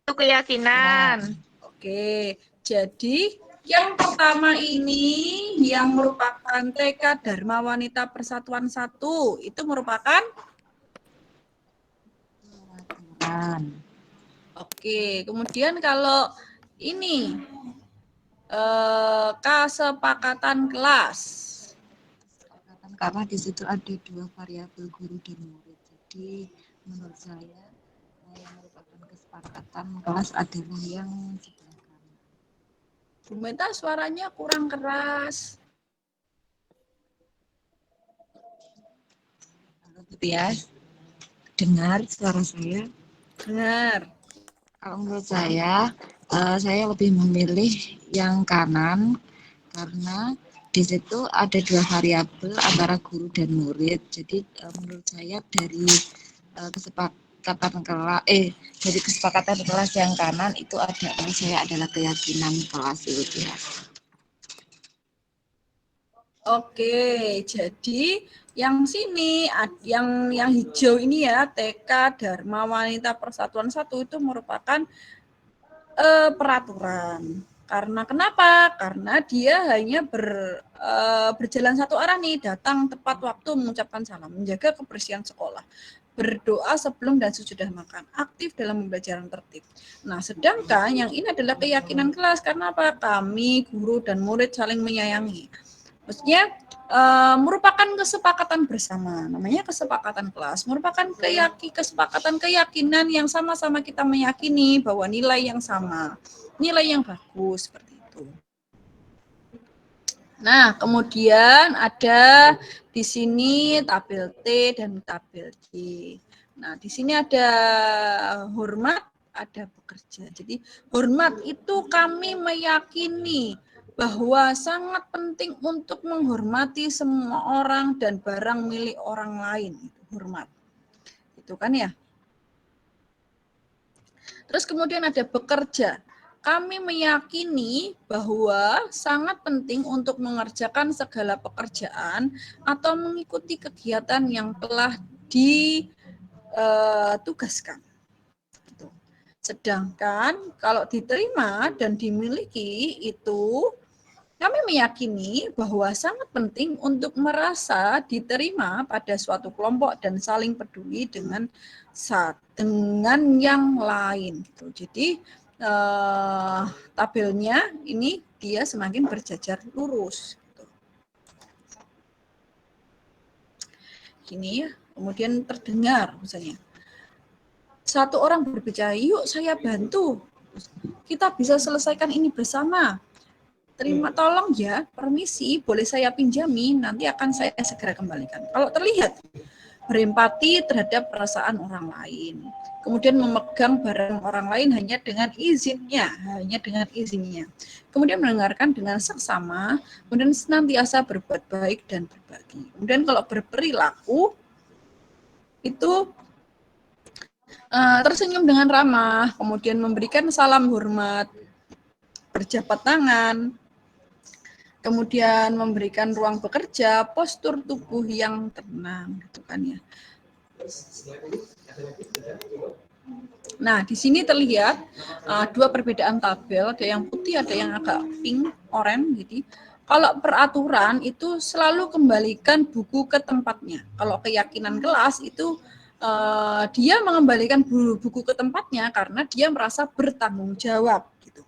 Itu keyakinan. Oke. Jadi yang pertama ini yang merupakan TK Dharma Wanita Persatuan 1 itu merupakan Peraturan. Oke. Kemudian kalau ini kesepakatan kelas. Karena di situ ada 2 variabel guru dan murid. Jadi menurut saya yang merupakan kesepakatan kelas adalah yang sebelah kanan. Bu Meta suaranya kurang keras. Halo Bu Tias, dengar suara saya? Dengar. Kalau menurut saya lebih memilih yang kanan karena di situ ada 2 variabel antara guru dan murid. Jadi menurut saya dari kesepakatan kelas yang kanan itu menurut saya adalah keyakinan kelas itu ya. Oke, jadi yang sini yang hijau ini ya TK Dharma Wanita Persatuan 1 itu merupakan peraturan. Karena kenapa? Karena dia hanya berjalan satu arah nih, datang tepat waktu mengucapkan salam, menjaga kebersihan sekolah, berdoa sebelum dan sesudah makan, aktif dalam pembelajaran tertib. Nah, sedangkan yang ini adalah keyakinan kelas. Karena apa? Kami, guru dan murid saling menyayangi. Maksudnya merupakan kesepakatan bersama, namanya kesepakatan kelas, merupakan kesepakatan keyakinan yang sama-sama kita meyakini bahwa nilai yang sama, nilai yang bagus, seperti itu. Nah, kemudian ada di sini tabel T dan tabel G. Nah, di sini ada hormat, ada bekerja. Jadi, hormat itu kami meyakini bahwa sangat penting untuk menghormati semua orang dan barang milik orang lain. Hormat. Itu kan ya. Terus kemudian ada bekerja. Kami meyakini bahwa sangat penting untuk mengerjakan segala pekerjaan atau mengikuti kegiatan yang telah ditugaskan. Sedangkan kalau diterima dan dimiliki itu kami meyakini bahwa sangat penting untuk merasa diterima pada suatu kelompok dan saling peduli dengan yang lain. Jadi tabelnya ini dia semakin berjajar lurus. Gini ya, kemudian terdengar misalnya. Satu orang berbicara, yuk saya bantu. Kita bisa selesaikan ini bersama. Terima tolong ya, permisi, boleh saya pinjami, nanti akan saya segera kembalikan. Kalau terlihat berempati terhadap perasaan orang lain, kemudian memegang barang orang lain hanya dengan izinnya, kemudian mendengarkan dengan seksama, kemudian senantiasa berbuat baik dan berbagi. Kemudian kalau berperilaku itu Tersenyum dengan ramah, kemudian memberikan salam hormat, berjabat tangan, kemudian memberikan ruang bekerja, postur tubuh yang tenang, gitu kan ya. Nah, di sini terlihat dua perbedaan tabel, ada yang putih, ada yang agak pink, oranye gitu. Kalau peraturan itu selalu kembalikan buku ke tempatnya. Kalau keyakinan kelas itu dia mengembalikan buku ke tempatnya karena dia merasa bertanggung jawab gitu.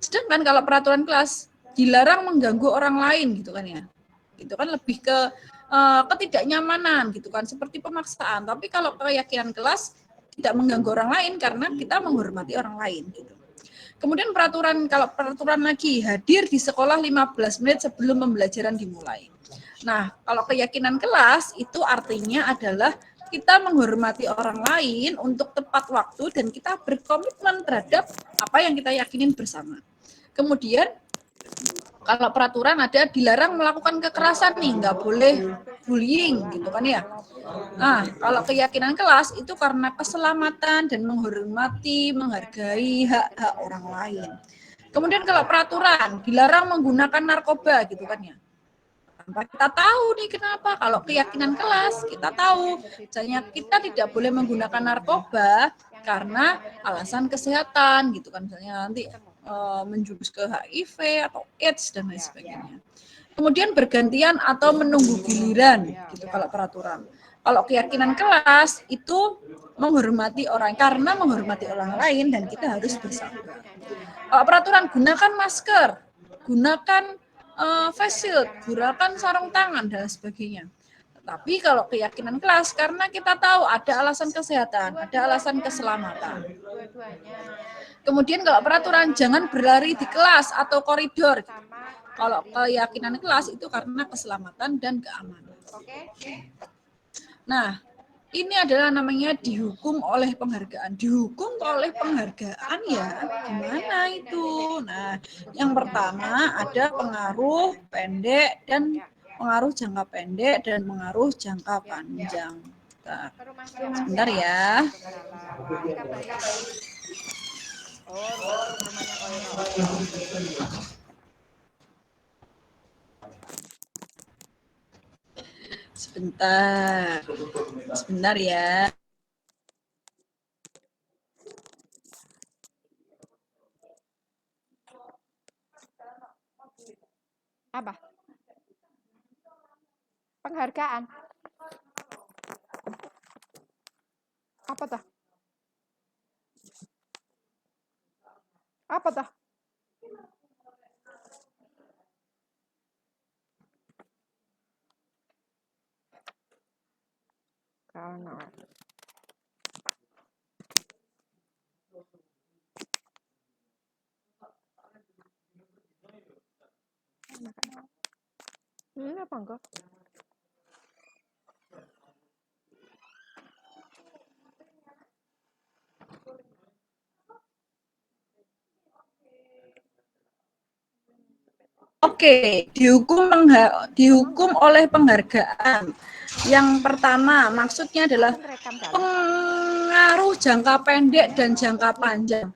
Sedangkan kalau peraturan kelas dilarang mengganggu orang lain gitu kan ya. Itu kan lebih ke ketidaknyamanan gitu kan, seperti pemaksaan. Tapi kalau keyakinan kelas tidak mengganggu orang lain karena kita menghormati orang lain gitu. Kemudian kalau peraturan lagi hadir di sekolah 15 menit sebelum pembelajaran dimulai. Nah, kalau keyakinan kelas itu artinya adalah kita menghormati orang lain untuk tepat waktu dan kita berkomitmen terhadap apa yang kita yakinin bersama. Kemudian kalau peraturan ada dilarang melakukan kekerasan nih, nggak boleh bullying gitu kan ya. Nah, kalau keyakinan kelas itu karena keselamatan dan menghormati, menghargai hak-hak orang lain. Kemudian kalau peraturan dilarang menggunakan narkoba gitu kan ya. Tanpa kita tahu nih kenapa, kalau keyakinan kelas kita tahu, misalnya kita tidak boleh menggunakan narkoba karena alasan kesehatan gitu kan, misalnya nanti menjurus ke HIV atau AIDS dan lain sebagainya. Kemudian bergantian atau menunggu giliran gitu kalau peraturan. Kalau keyakinan kelas itu menghormati orang, karena menghormati orang lain dan kita harus bersabar. Kalau peraturan gunakan masker, gunakan face shield, gunakan sarung tangan dan sebagainya. Tapi kalau keyakinan kelas karena kita tahu ada alasan kesehatan, ada alasan keselamatan. Kemudian kalau peraturan jangan berlari di kelas atau koridor. Kalau keyakinan kelas itu karena keselamatan dan keamanan. Nah, ini adalah namanya dihukum oleh penghargaan. Dihukum oleh penghargaan ya gimana itu? Nah, yang pertama ada pengaruh pendek dan pengaruh jangka pendek dan pengaruh jangka panjang. Sebentar ya. Sebentar ya. Apa? Penghargaan. Apa tah? Apa tah? Karena apa enggak? Oke, dihukum oleh penghargaan. Yang pertama, maksudnya adalah pengaruh jangka pendek dan jangka panjang.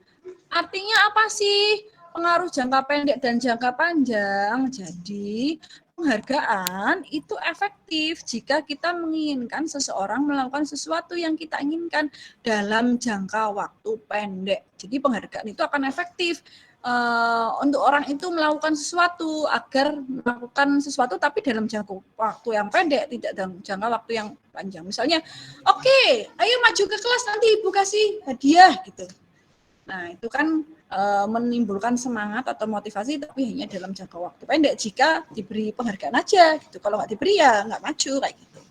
Artinya apa sih pengaruh jangka pendek dan jangka panjang? Jadi, penghargaan itu efektif jika kita menginginkan seseorang melakukan sesuatu yang kita inginkan dalam jangka waktu pendek. Jadi, penghargaan itu akan efektif untuk orang itu melakukan sesuatu agar melakukan sesuatu tapi dalam jangka waktu yang pendek, tidak dalam jangka waktu yang panjang. Misalnya, oke, ayo maju ke kelas nanti Ibu kasih hadiah gitu. Nah, itu kan menimbulkan semangat atau motivasi tapi hanya dalam jangka waktu pendek jika diberi penghargaan aja gitu. Kalau nggak diberi ya nggak maju kayak gitu.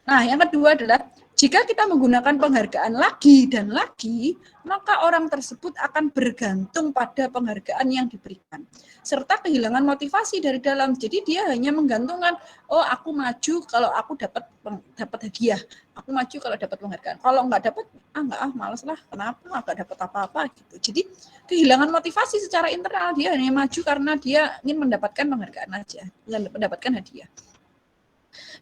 Nah, yang kedua adalah jika kita menggunakan penghargaan lagi dan lagi, maka orang tersebut akan bergantung pada penghargaan yang diberikan, serta kehilangan motivasi dari dalam. Jadi dia hanya menggantungkan, oh aku maju kalau aku dapat hadiah, aku maju kalau dapat penghargaan. Kalau nggak dapat, malas lah, kenapa nggak dapat apa-apa gitu. Jadi kehilangan motivasi secara internal, dia hanya maju karena dia ingin mendapatkan penghargaan aja, mendapatkan hadiah.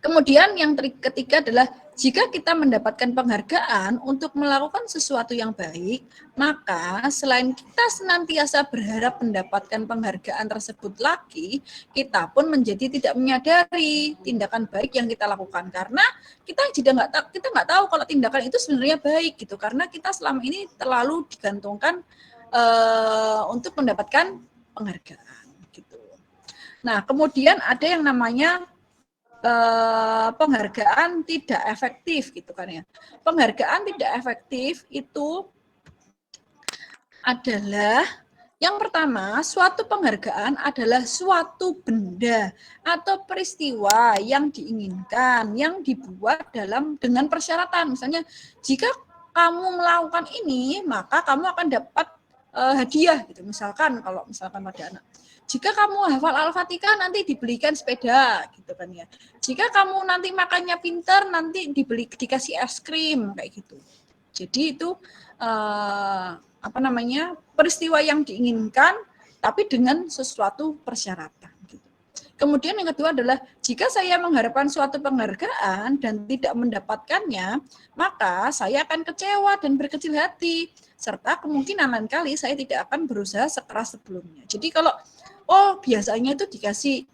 Kemudian yang ketiga adalah jika kita mendapatkan penghargaan untuk melakukan sesuatu yang baik, maka selain kita senantiasa berharap mendapatkan penghargaan tersebut lagi, kita pun menjadi tidak menyadari tindakan baik yang kita lakukan karena kita nggak tahu kalau tindakan itu sebenarnya baik gitu karena kita selama ini terlalu digantungkan untuk mendapatkan penghargaan gitu. Nah, kemudian ada yang namanya penghargaan tidak efektif gitu kan ya. Penghargaan tidak efektif itu adalah yang pertama, suatu penghargaan adalah suatu benda atau peristiwa yang diinginkan, yang dibuat dengan persyaratan. Misalnya, jika kamu melakukan ini, maka kamu akan dapat hadiah gitu. Misalkan pada anak. Jika kamu hafal Al-Fatihah nanti dibelikan sepeda gitu kan ya. Jika kamu nanti makannya pintar nanti dikasih es krim kayak gitu. Jadi itu peristiwa yang diinginkan tapi dengan sesuatu persyaratan gitu. Kemudian yang kedua adalah jika saya mengharapkan suatu penghargaan dan tidak mendapatkannya, maka saya akan kecewa dan berkecil hati serta kemungkinan lain kali saya tidak akan berusaha sekeras sebelumnya. Jadi kalau biasanya itu dikasih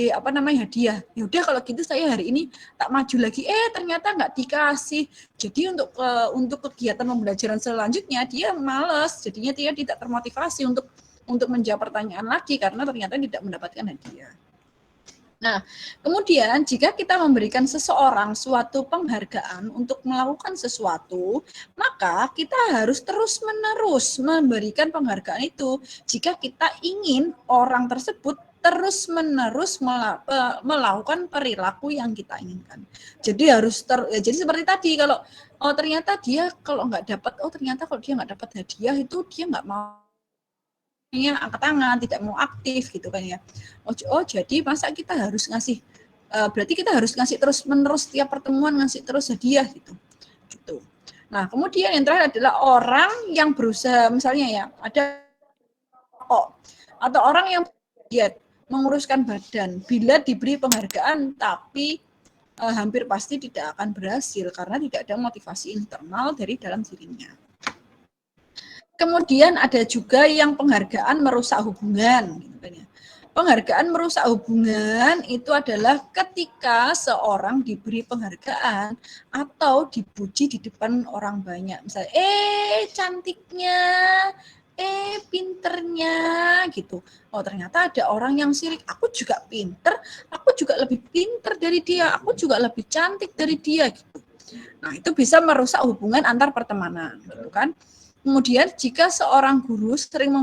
hadiah. Ya udah kalau gitu saya hari ini tak maju lagi. Ternyata nggak dikasih. Jadi untuk kegiatan pembelajaran selanjutnya dia malas. Jadinya dia tidak termotivasi untuk menjawab pertanyaan lagi karena ternyata tidak mendapatkan hadiah. Nah, kemudian jika kita memberikan seseorang suatu penghargaan untuk melakukan sesuatu, maka kita harus terus-menerus memberikan penghargaan itu jika kita ingin orang tersebut terus-menerus melakukan perilaku yang kita inginkan. Jadi jadi seperti tadi kalau ternyata dia kalau nggak dapat, ternyata kalau dia nggak dapat hadiah itu dia nggak mau angkat tangan, tidak mau aktif gitu kan ya. Jadi masa kita harus ngasih berarti kita harus ngasih terus-menerus setiap pertemuan ngasih terus hadiah gitu. Nah, kemudian yang terakhir adalah orang yang berusaha misalnya ya, ada atau orang yang diet menguruskan badan bila diberi penghargaan tapi hampir pasti tidak akan berhasil karena tidak ada motivasi internal dari dalam dirinya. Kemudian ada juga yang penghargaan merusak hubungan. Penghargaan merusak hubungan itu adalah ketika seorang diberi penghargaan atau dipuji di depan orang banyak. Misalnya, cantiknya, pinternya gitu. Ternyata ada orang yang sirik, aku juga pinter, aku juga lebih pinter dari dia, aku juga lebih cantik dari dia gitu. Nah, itu bisa merusak hubungan antar pertemanan gitu kan. Kemudian jika seorang guru sering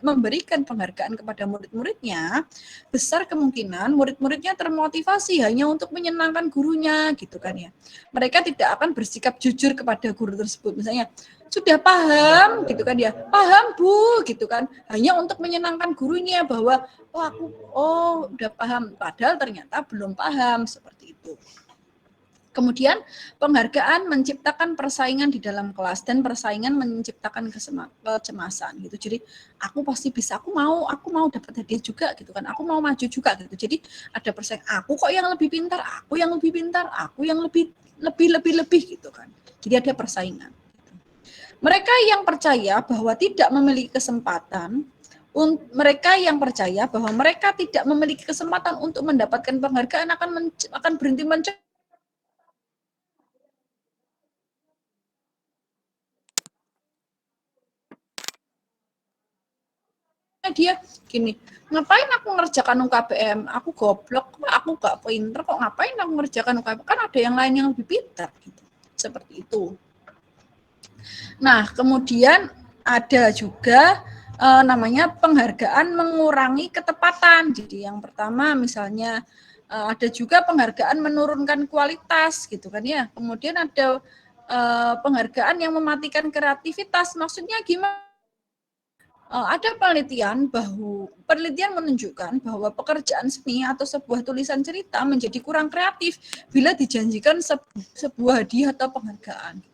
memberikan penghargaan kepada murid-muridnya, besar kemungkinan murid-muridnya termotivasi hanya untuk menyenangkan gurunya gitu kan ya. Mereka tidak akan bersikap jujur kepada guru tersebut. Misalnya, sudah paham gitu kan ya, paham Bu gitu kan, hanya untuk menyenangkan gurunya bahwa aku udah paham, padahal ternyata belum paham seperti itu. Kemudian penghargaan menciptakan persaingan di dalam kelas dan persaingan menciptakan kecemasan gitu. Jadi aku pasti bisa, aku mau dapat hadiah juga gitu kan. Aku mau maju juga gitu. Jadi ada persaingan, aku kok yang lebih pintar, aku yang lebih pintar, aku yang lebih gitu kan. Jadi ada persaingan. Gitu. Mereka yang percaya bahwa tidak memiliki kesempatan, mereka yang percaya bahwa mereka tidak memiliki kesempatan untuk mendapatkan penghargaan akan berhenti mencoba. Dia gini, ngapain aku ngerjakan UKBM, aku goblok, aku gak pinter kok, ngapain aku ngerjakan UKBM, kan ada yang lain yang lebih pintar gitu. Seperti itu. Nah, kemudian ada juga namanya penghargaan mengurangi ketepatan. Jadi yang pertama misalnya ada juga penghargaan menurunkan kualitas gitu kan ya. Kemudian ada penghargaan yang mematikan kreativitas. Maksudnya gimana? Ada penelitian menunjukkan bahwa pekerjaan seni atau sebuah tulisan cerita menjadi kurang kreatif bila dijanjikan sebuah hadiah atau penghargaan.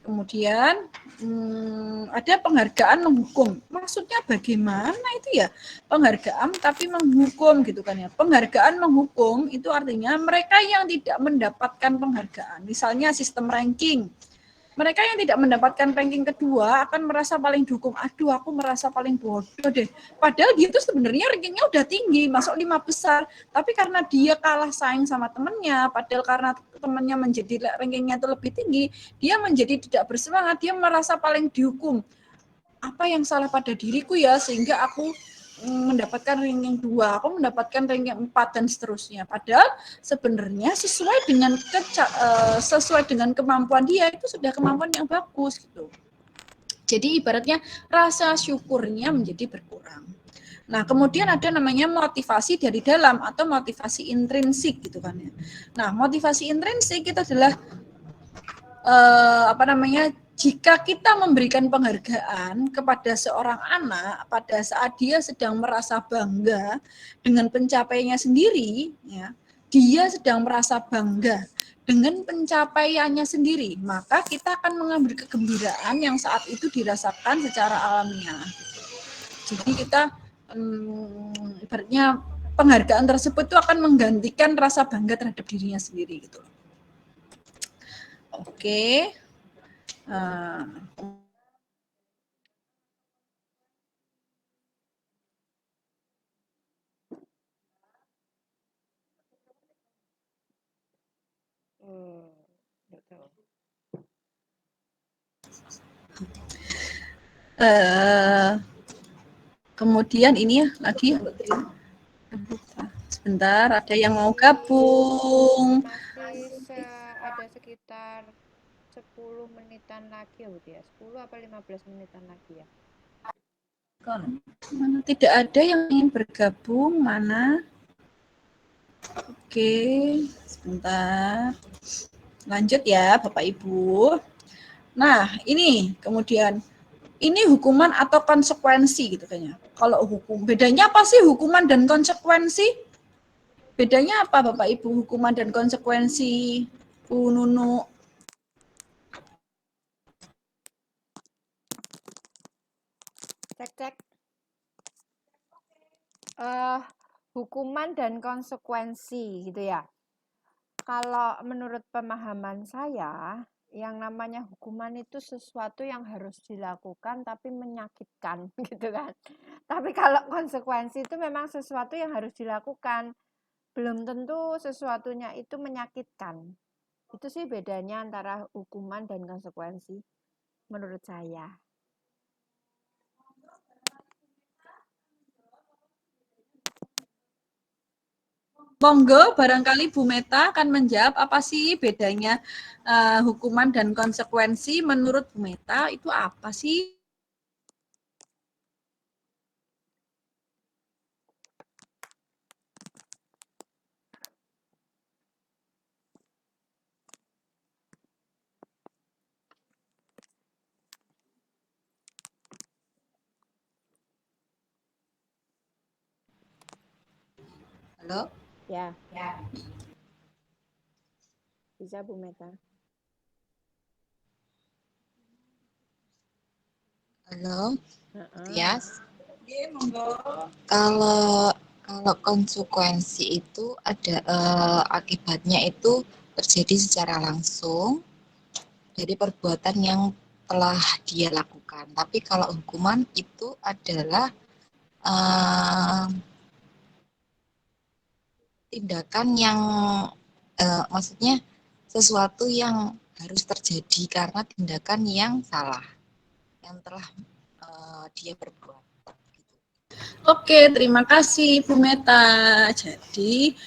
Kemudian ada penghargaan menghukum. Maksudnya bagaimana itu ya? Penghargaan tapi menghukum gitu kan ya. Penghargaan menghukum itu artinya mereka yang tidak mendapatkan penghargaan. Misalnya sistem ranking. Mereka yang tidak mendapatkan ranking kedua akan merasa paling dukung. Aduh, aku merasa paling bodoh deh. Padahal dia tuh sebenarnya rankingnya udah tinggi, masuk 5 besar. Tapi karena dia kalah saing sama temennya, padahal karena temennya menjadi rankingnya itu lebih tinggi, dia menjadi tidak bersemangat, dia merasa paling dihukum. Apa yang salah pada diriku ya, sehingga aku mendapatkan ranking 2, aku mendapatkan ranking 4 dan seterusnya. Padahal sebenarnya sesuai dengan kemampuan dia itu sudah kemampuan yang bagus gitu. Jadi ibaratnya rasa syukurnya menjadi berkurang. Nah, kemudian ada namanya motivasi dari dalam atau motivasi intrinsik gitu kan ya. Nah, motivasi intrinsik itu adalah jika kita memberikan penghargaan kepada seorang anak pada saat dia sedang merasa bangga dengan pencapaiannya sendiri, ya, dia sedang merasa bangga dengan pencapaiannya sendiri, maka kita akan mengambil kegembiraan yang saat itu dirasakan secara alamiah. Jadi kita ibaratnya penghargaan tersebut itu akan menggantikan rasa bangga terhadap dirinya sendiri gitu. Oke. Kemudian ini ya lagi sebentar, ada yang mau gabung. Masih ada sekitar 10 menitan lagi ya, Bu ya. 10 apa 15 menitan lagi ya. Mana tidak ada yang ingin bergabung, mana? Oke, sebentar. Lanjut ya, Bapak Ibu. Nah, ini kemudian ini hukuman atau konsekuensi gitu kayaknya. Kalau hukum, bedanya apa sih hukuman dan konsekuensi? Bedanya apa Bapak Ibu, hukuman dan konsekuensi? Bu Nunu. Cek. Hukuman dan konsekuensi gitu ya. Kalau menurut pemahaman saya, yang namanya hukuman itu sesuatu yang harus dilakukan tapi menyakitkan gitu kan. Tapi kalau konsekuensi itu memang sesuatu yang harus dilakukan, belum tentu sesuatunya itu menyakitkan. Itu sih bedanya antara hukuman dan konsekuensi menurut saya. Monggo, barangkali Bu Meta akan menjawab apa sih bedanya hukuman dan konsekuensi menurut Bu Meta itu apa sih? Halo? Ya. Bisa Bu Meta. Halo? Tias? Monggo. Kalau konsekuensi itu ada akibatnya itu terjadi secara langsung dari perbuatan yang telah dia lakukan. Tapi kalau hukuman itu adalah tindakan yang maksudnya sesuatu yang harus terjadi karena tindakan yang salah yang telah dia perbuat. Oke, terima kasih Bu Meta. Jadi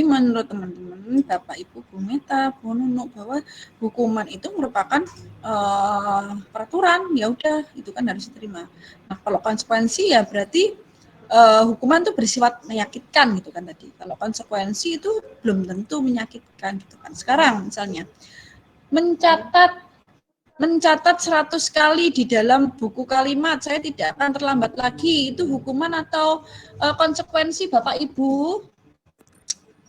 menurut teman-teman, Bapak Ibu Bu Meta, Bu Nunu, bahwa hukuman itu merupakan peraturan, ya udah itu kan harus diterima. Nah, kalau konsekuensi ya berarti hukuman itu bersifat menyakitkan gitu kan tadi. Kalau konsekuensi itu belum tentu menyakitkan gitu kan. Sekarang misalnya mencatat 100 kali di dalam buku kalimat, saya tidak akan terlambat lagi, itu hukuman atau konsekuensi Bapak Ibu?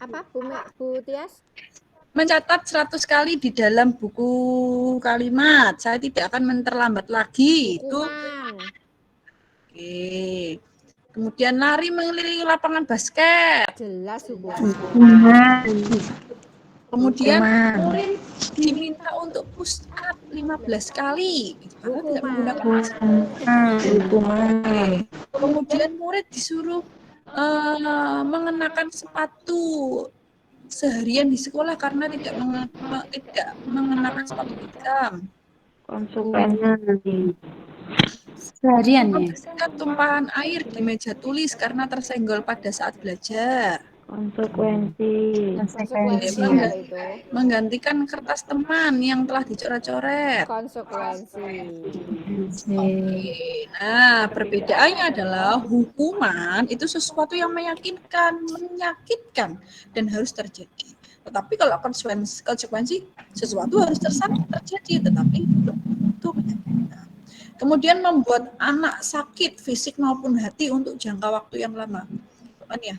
Apa Bu Tias? mencatat 100 kali di dalam buku kalimat. Saya tidak akan terlambat lagi. Hukuman. Oke. Kemudian lari mengelilingi lapangan basket. Jelas hukuman. Hukuman. Kemudian murid diminta untuk push up 15 kali. Karena tidak menggunakan masker. Hukuman. Kemudian murid disuruh mengenakan sepatu seharian di sekolah karena tidak mengenakan sepatu hitam. Konsekuensi. Seharian ya. Membersihkan tumpahan air di meja tulis karena tersenggol pada saat belajar. Konsekuensi. Konsekuensi ya itu. Menggantikan kertas teman yang telah dicoret-coret. Konsekuensi. Oke. Nah, perbedaannya adalah hukuman itu sesuatu yang menyakitkan dan harus terjadi. Tetapi kalau konsekuensi sesuatu harus terjadi, tetapi belum tentu menyakitkan. Kemudian membuat anak sakit fisik maupun hati untuk jangka waktu yang lama. Kan ya?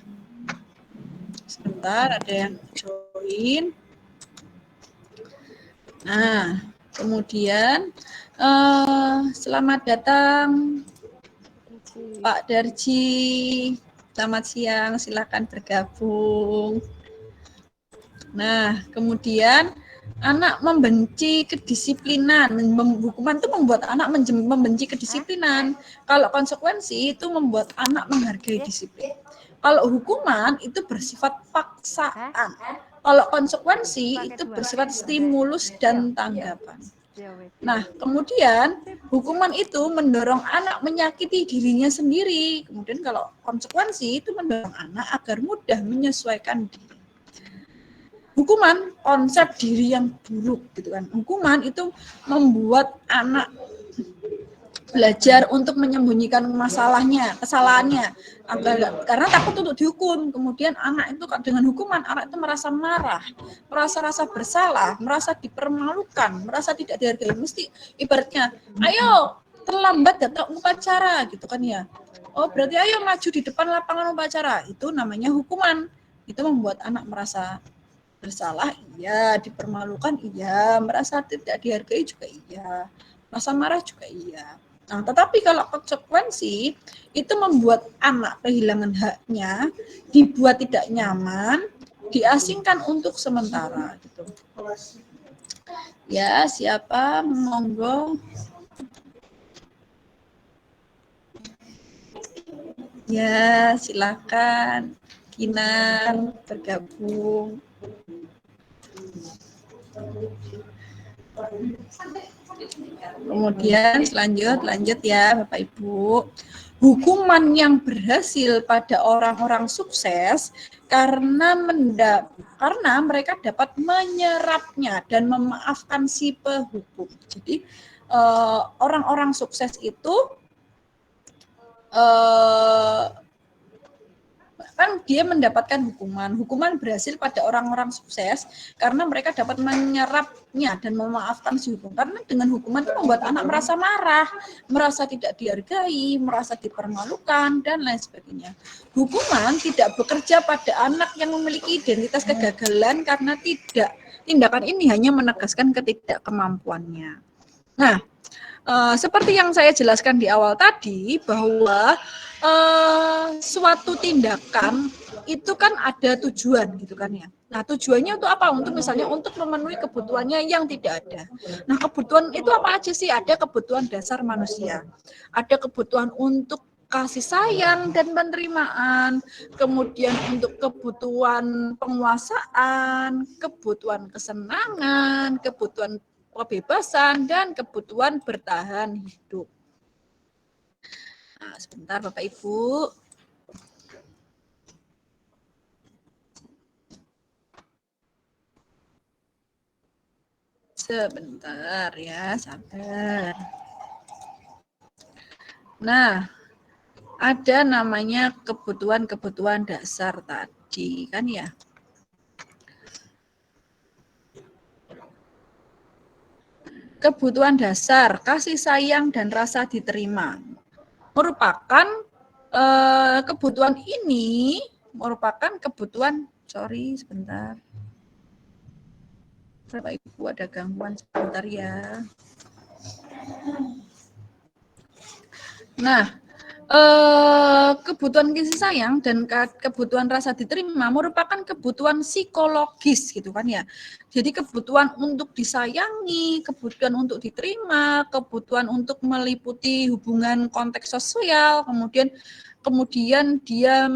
Sebentar, ada yang join. Nah, kemudian selamat datang Pak Darji. Selamat siang, silakan bergabung. Nah, kemudian anak membenci kedisiplinan. Hukuman itu membuat anak membenci kedisiplinan. Kalau konsekuensi itu membuat anak menghargai disiplin. Kalau hukuman itu bersifat paksaan. Kalau konsekuensi itu bersifat stimulus dan tanggapan. Nah, kemudian hukuman itu mendorong anak menyakiti dirinya sendiri. Kemudian kalau konsekuensi itu mendorong anak agar mudah menyesuaikan diri. Hukuman konsep diri yang buruk gitu kan. Hukuman itu membuat anak belajar untuk menyembunyikan kesalahannya, karena takut untuk dihukum. Kemudian anak itu dengan hukuman, anak itu merasa marah, merasa rasa bersalah, merasa dipermalukan, merasa tidak dihargai. Mesti ibaratnya, ayo terlambat datang upacara gitu kan ya. Oh berarti ayo maju di depan lapangan upacara. Itu namanya hukuman. Itu membuat anak merasa bersalah, iya, dipermalukan, iya, merasa tidak dihargai juga iya, merasa marah juga iya. Nah, tetapi kalau konsekuensi itu membuat anak kehilangan haknya, dibuat tidak nyaman, diasingkan untuk sementara gitu. Ya, siapa monggo? Ya, silakan. Kinar bergabung. Kemudian lanjut ya Bapak Ibu. Hukuman yang berhasil pada orang-orang sukses karena mereka dapat menyerapnya dan memaafkan si penghukum. Jadi orang-orang sukses itu kan dia mendapatkan hukuman berhasil pada orang-orang sukses karena mereka dapat menyerapnya dan memaafkan si hukum. Karena dengan hukuman itu membuat anak merasa marah, merasa tidak dihargai, merasa dipermalukan, dan lain sebagainya. Hukuman tidak bekerja pada anak yang memiliki identitas kegagalan karena tindakan ini hanya menegaskan ketidakkemampuannya. Nah, seperti yang saya jelaskan di awal tadi bahwa suatu tindakan itu kan ada tujuan gitu kan ya. Nah, tujuannya untuk apa? Untuk misalnya untuk memenuhi kebutuhannya yang tidak ada. Nah, kebutuhan itu apa aja sih? Ada kebutuhan dasar manusia. Ada kebutuhan untuk kasih sayang dan penerimaan, kemudian untuk kebutuhan penguasaan, kebutuhan kesenangan, kebutuhan kebebasan, dan kebutuhan bertahan hidup. Nah, sebentar Bapak Ibu. Sebentar ya, sabar. Nah, ada namanya kebutuhan dasar tadi, kan ya? Kebutuhan dasar, kasih sayang dan rasa diterima merupakan kebutuhan ini merupakan kebutuhan Bapak Ibu ada gangguan sebentar ya. Nah, kebutuhan kasih sayang dan kebutuhan rasa diterima merupakan kebutuhan psikologis gitu kan ya. Jadi kebutuhan untuk disayangi, kebutuhan untuk diterima, kebutuhan untuk meliputi hubungan konteks sosial, kemudian dia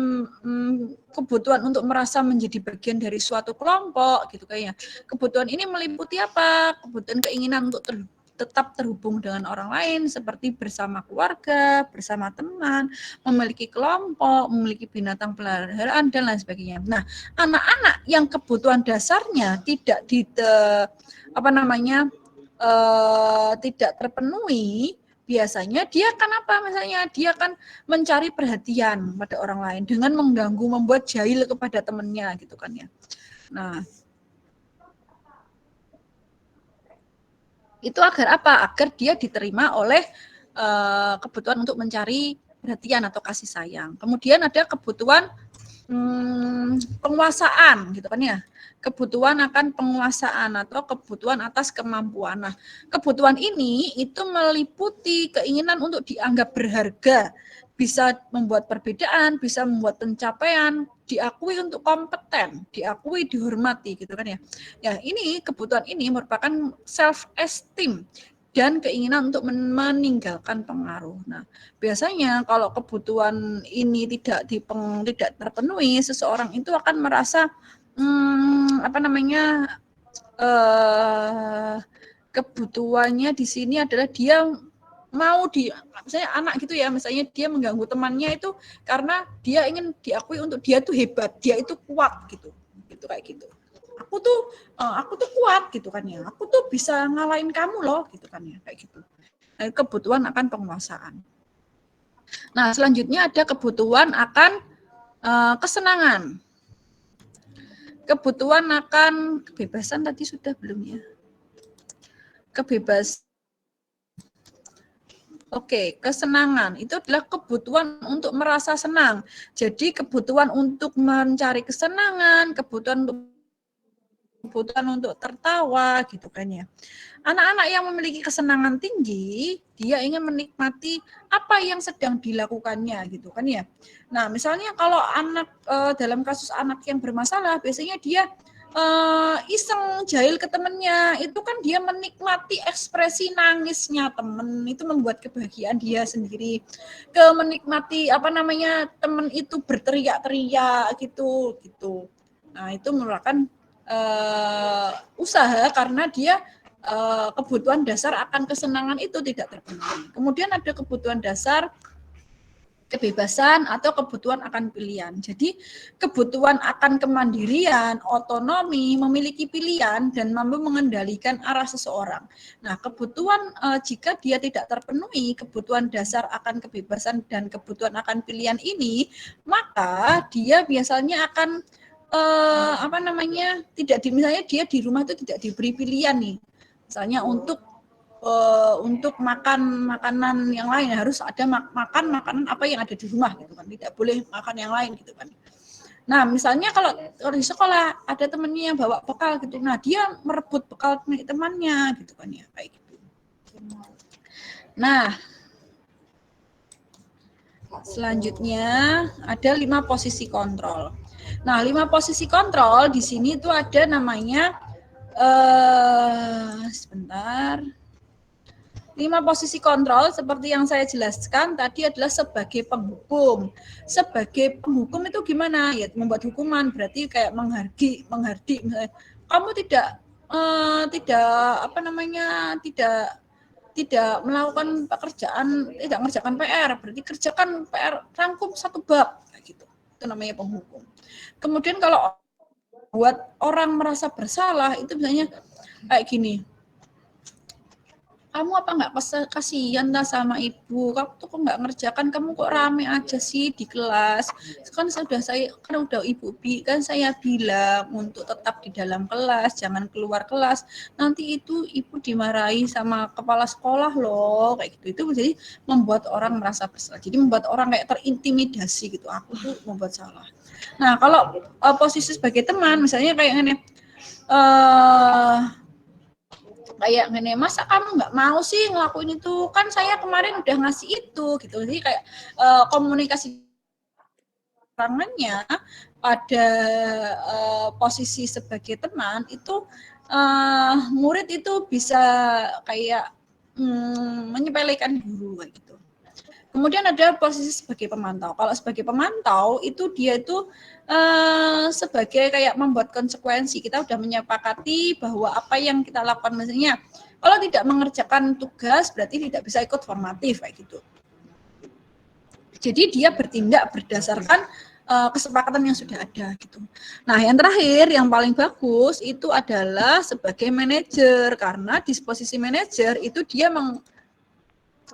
kebutuhan untuk merasa menjadi bagian dari suatu kelompok gitu kayaknya. Kebutuhan ini meliputi apa? Kebutuhan keinginan untuk tetap terhubung dengan orang lain seperti bersama keluarga, bersama teman, memiliki kelompok, memiliki binatang peliharaan dan lain sebagainya. Nah, anak-anak yang kebutuhan dasarnya tidak tidak terpenuhi, biasanya dia akan apa? Misalnya dia akan mencari perhatian pada orang lain dengan mengganggu, membuat jahil kepada temannya gitu kan ya. Nah, itu agar apa? Agar dia diterima oleh kebutuhan untuk mencari perhatian atau kasih sayang. Kemudian ada kebutuhan penguasaan gitu kan ya. Kebutuhan akan penguasaan atau kebutuhan atas kemampuan. Nah, kebutuhan ini itu meliputi keinginan untuk dianggap berharga, bisa membuat perbedaan, bisa membuat pencapaian, diakui untuk kompeten, diakui, dihormati gitu kan ya. Ya, ini kebutuhan ini merupakan self esteem dan keinginan untuk meninggalkan pengaruh. Nah, biasanya kalau kebutuhan ini tidak terpenuhi, seseorang itu akan merasa kebutuhannya di sini adalah dia mau misalnya anak gitu ya, misalnya dia mengganggu temannya itu karena dia ingin diakui untuk dia tuh hebat, dia itu kuat gitu kayak gitu. Aku tuh kuat gitu kan ya, aku tuh bisa ngalahin kamu loh gitu kan ya, kayak gitu. Nah, kebutuhan akan penguasaan. Nah, selanjutnya ada kebutuhan akan kesenangan. Kebutuhan akan kebebasan tadi sudah belum ya? Kebebasan. Oke, kesenangan itu adalah kebutuhan untuk merasa senang. Jadi kebutuhan untuk mencari kesenangan, kebutuhan untuk tertawa gitu kan ya. Anak-anak yang memiliki kesenangan tinggi, dia ingin menikmati apa yang sedang dilakukannya gitu kan ya. Nah, misalnya kalau anak dalam kasus anak yang bermasalah, biasanya dia iseng jahil ke temennya, itu kan dia menikmati ekspresi nangisnya temen, itu membuat kebahagiaan dia sendiri. Menikmati temen itu berteriak-teriak gitu. Nah, itu merupakan usaha karena dia kebutuhan dasar akan kesenangan itu tidak terpenuhi. Kemudian ada kebutuhan dasar kebebasan atau kebutuhan akan pilihan. Jadi kebutuhan akan kemandirian, otonomi, memiliki pilihan dan mampu mengendalikan arah seseorang. Nah, kebutuhan jika dia tidak terpenuhi, kebutuhan dasar akan kebebasan dan kebutuhan akan pilihan ini, maka dia biasanya akan misalnya dia di rumah itu tidak diberi pilihan nih. Misalnya untuk makan makanan yang lain harus ada makan makanan apa yang ada di rumah gitu kan, tidak boleh makan yang lain gitu kan. Nah, misalnya kalau di sekolah ada temennya yang bawa bekal gitu, nah dia merebut bekal temannya gitu kan ya, kayak gitu. Nah, selanjutnya ada 5 posisi kontrol. Nah, 5 posisi kontrol di sini itu ada namanya sebentar. 5 posisi kontrol seperti yang saya jelaskan tadi adalah sebagai penghukum. Sebagai penghukum itu gimana? Ya membuat hukuman, berarti kayak menghardik misalnya. Kamu tidak melakukan pekerjaan, tidak mengerjakan PR, berarti kerjakan PR rangkum 1 bab kayak gitu. Itu namanya penghukum. Kemudian kalau buat orang merasa bersalah itu misalnya kayak gini. Kamu apa nggak kasihan lah sama ibu, kamu tuh kok nggak ngerjakan, kamu kok rame aja sih di kelas. Kan udah ibu kan saya bilang untuk tetap di dalam kelas, jangan keluar kelas. Nanti itu ibu dimarahi sama kepala sekolah loh, kayak gitu. Itu jadi membuat orang merasa bersalah. Jadi membuat orang kayak terintimidasi gitu. Aku tuh membuat salah. Nah, kalau posisi sebagai teman, misalnya kayak ini, kayak ngene, masa kamu nggak mau sih ngelakuin itu, kan saya kemarin udah ngasih itu gitu. Jadi kayak komunikasi tangannya pada posisi sebagai teman itu murid itu bisa kayak menyepelekan guru kayak gitu. Kemudian ada posisi sebagai pemantau. Kalau sebagai pemantau itu dia itu sebagai kayak membuat konsekuensi. Kita udah menyepakati bahwa apa yang kita lakukan, misalnya kalau tidak mengerjakan tugas berarti tidak bisa ikut formatif kayak gitu. Jadi dia bertindak berdasarkan kesepakatan yang sudah ada gitu. Nah, yang terakhir yang paling bagus itu adalah sebagai manajer, karena di posisi manajer itu dia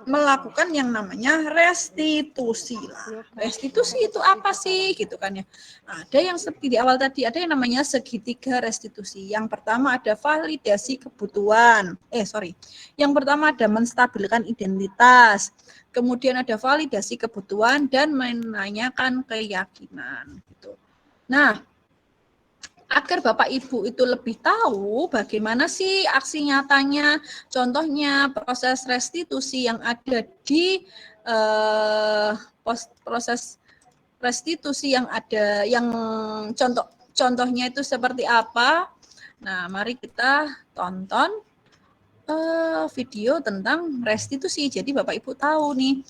melakukan yang namanya restitusi lah. Restitusi itu apa sih gitu kan ya. Ada yang seperti di awal tadi, ada yang namanya segitiga restitusi. Yang pertama ada validasi kebutuhan. Yang pertama ada menstabilkan identitas. Kemudian ada validasi kebutuhan dan menanyakan keyakinan gitu. Nah, agar Bapak Ibu itu lebih tahu bagaimana sih aksi nyatanya, contohnya proses restitusi yang ada di proses restitusi yang ada, yang contohnya itu seperti apa. Nah, mari kita tonton video tentang restitusi. Jadi Bapak Ibu tahu nih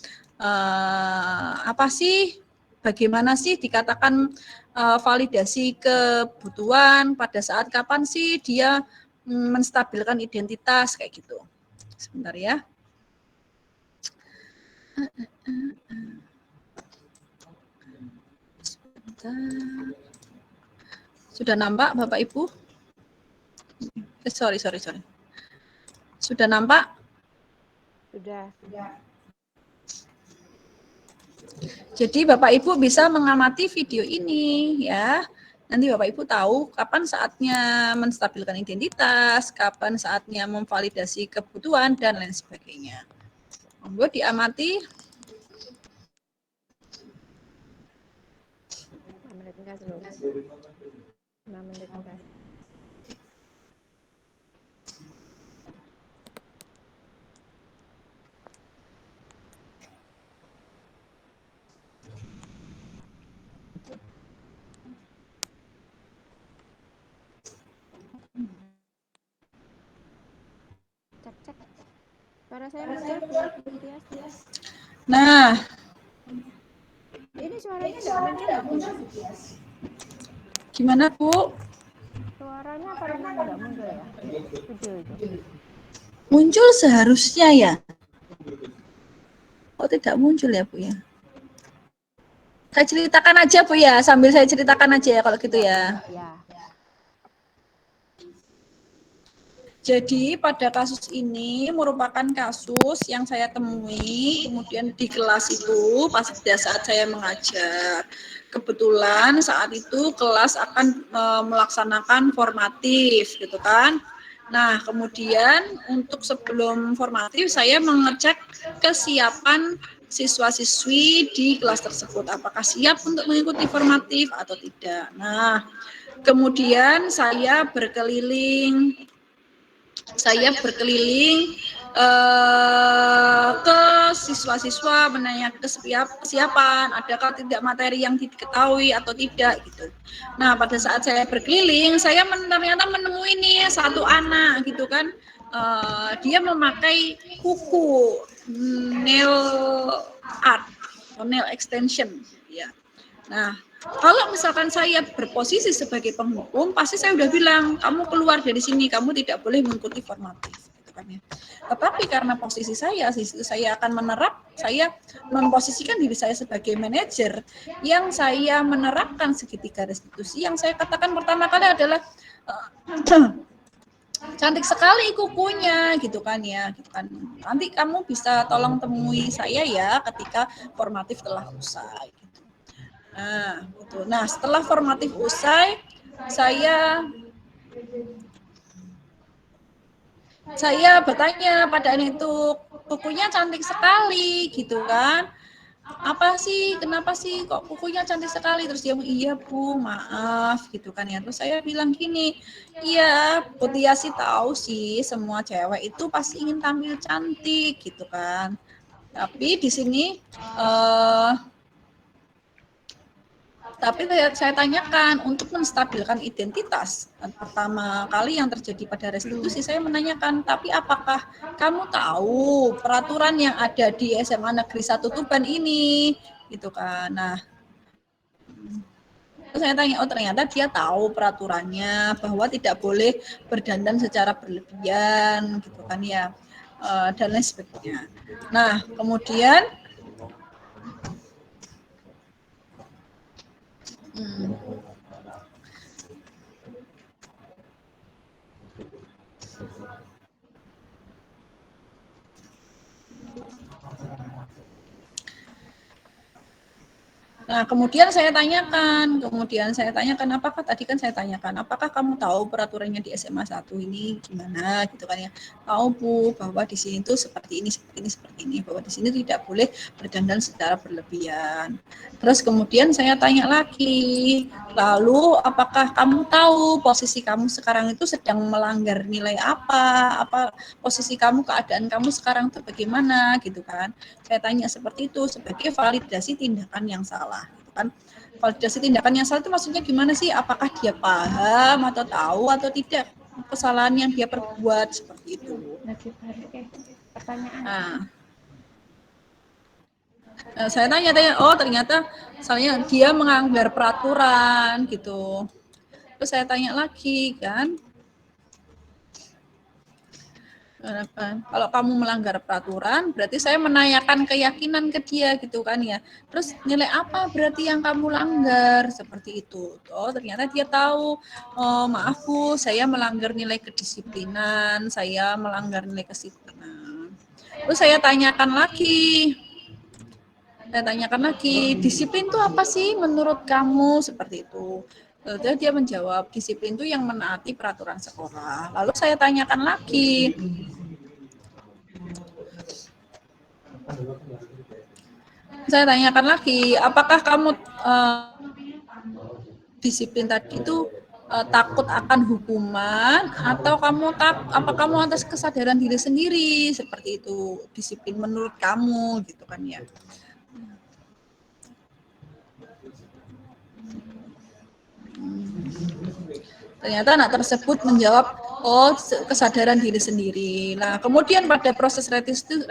apa sih, bagaimana sih dikatakan validasi kebutuhan, pada saat kapan sih dia menstabilkan identitas kayak gitu. Sebentar ya. Sebentar. Sudah nampak Bapak Ibu? Sorry. Sudah nampak? Sudah. Jadi Bapak Ibu bisa mengamati video ini ya. Nanti Bapak Ibu tahu kapan saatnya menstabilkan identitas, kapan saatnya memvalidasi kebutuhan dan lain sebagainya. Monggo diamati. 5 menit enggak dulu. 5 menit enggak. Cek. Suara saya muncul, Tias. Nah, Ini suaranya enggak muncul. gimana Bu? Suaranya apa memang enggak muncul ya? Video itu. Muncul seharusnya ya. Kok tidak muncul ya Bu ya? Saya ceritakan aja Bu ya, sambil saya ceritakan aja ya kalau gitu ya. Ya. Jadi pada kasus ini merupakan kasus yang saya temui kemudian di kelas itu pada saat saya mengajar. Kebetulan saat itu kelas akan melaksanakan formatif gitu kan. Nah, kemudian untuk sebelum formatif saya mengecek kesiapan siswa-siswi di kelas tersebut. Apakah siap untuk mengikuti formatif atau tidak. Nah, kemudian saya berkeliling ke siswa-siswa menanya kesiapan, adakah tidak materi yang diketahui atau tidak gitu. Nah, pada saat saya berkeliling, saya ternyata menemui nih satu anak gitu kan, dia memakai kuku nail art atau nail extension ya. Nah, kalau misalkan saya berposisi sebagai penghukum, pasti saya udah bilang, kamu keluar dari sini, kamu tidak boleh mengikuti formatif. Gitu kan ya. Tetapi karena posisi saya akan saya memposisikan diri saya sebagai manajer, yang saya menerapkan segitiga restitusi, yang saya katakan pertama kali adalah, cantik sekali kukunya, gitu kan ya. Gitu kan. Nanti kamu bisa tolong temui saya ya ketika formatif telah usai. Nah, gitu. Nah, setelah formatif usai, saya bertanya pada anak itu, kukunya cantik sekali, gitu kan. apa sih, kenapa sih kok kukunya cantik sekali? Terus dia, iya Bu, maaf gitu kan ya. Terus saya bilang gini, iya Bu Tia sih tahu sih semua cewek itu pasti ingin tampil cantik gitu kan. Tapi di sini tapi saya tanyakan untuk menstabilkan identitas. Pertama kali yang terjadi pada restitusi, saya menanyakan, tapi apakah kamu tahu peraturan yang ada di SMA Negeri 1 Tuban ini? Gitu kan. Nah, terus saya tanya, oh ternyata dia tahu peraturannya bahwa tidak boleh berdandan secara berlebihan, gitu kan ya, dan lain sebagainya. Nah, kemudian Nah, kemudian saya tanyakan, apakah tadi kan saya tanyakan, apakah kamu tahu peraturannya di SMA 1 ini gimana gitu kan ya. Tahu Bu, bahwa di sini tuh seperti ini, bahwa di sini tidak boleh berdandan secara berlebihan. Terus kemudian saya tanya lagi, lalu apakah kamu tahu posisi kamu sekarang itu sedang melanggar nilai apa posisi kamu, keadaan kamu sekarang itu bagaimana gitu kan. Saya tanya seperti itu sebagai validasi tindakan yang salah gitu kan. Validasi tindakan yang salah itu maksudnya gimana sih? Apakah dia paham atau tahu atau tidak kesalahan yang dia perbuat seperti itu. Pertanyaan. Saya tanya, oh ternyata misalnya dia melanggar peraturan gitu. Terus saya tanya lagi kan, kalau kamu melanggar peraturan, berarti saya menanyakan keyakinan ke dia gitu kan ya. Terus nilai apa berarti yang kamu langgar seperti itu? Oh ternyata dia tahu. Oh maaf Bu, saya melanggar nilai kedisiplinan, saya melanggar nilai kedisiplinan. Terus saya tanyakan lagi, disiplin itu apa sih menurut kamu seperti itu? Lalu dia menjawab, disiplin itu yang menaati peraturan sekolah. Lalu saya tanyakan lagi, apakah kamu disiplin tadi itu takut akan hukuman atau apa kamu atas kesadaran diri sendiri seperti itu, disiplin menurut kamu gitu kan ya. Ternyata anak tersebut menjawab, oh kesadaran diri sendiri. Nah, kemudian pada proses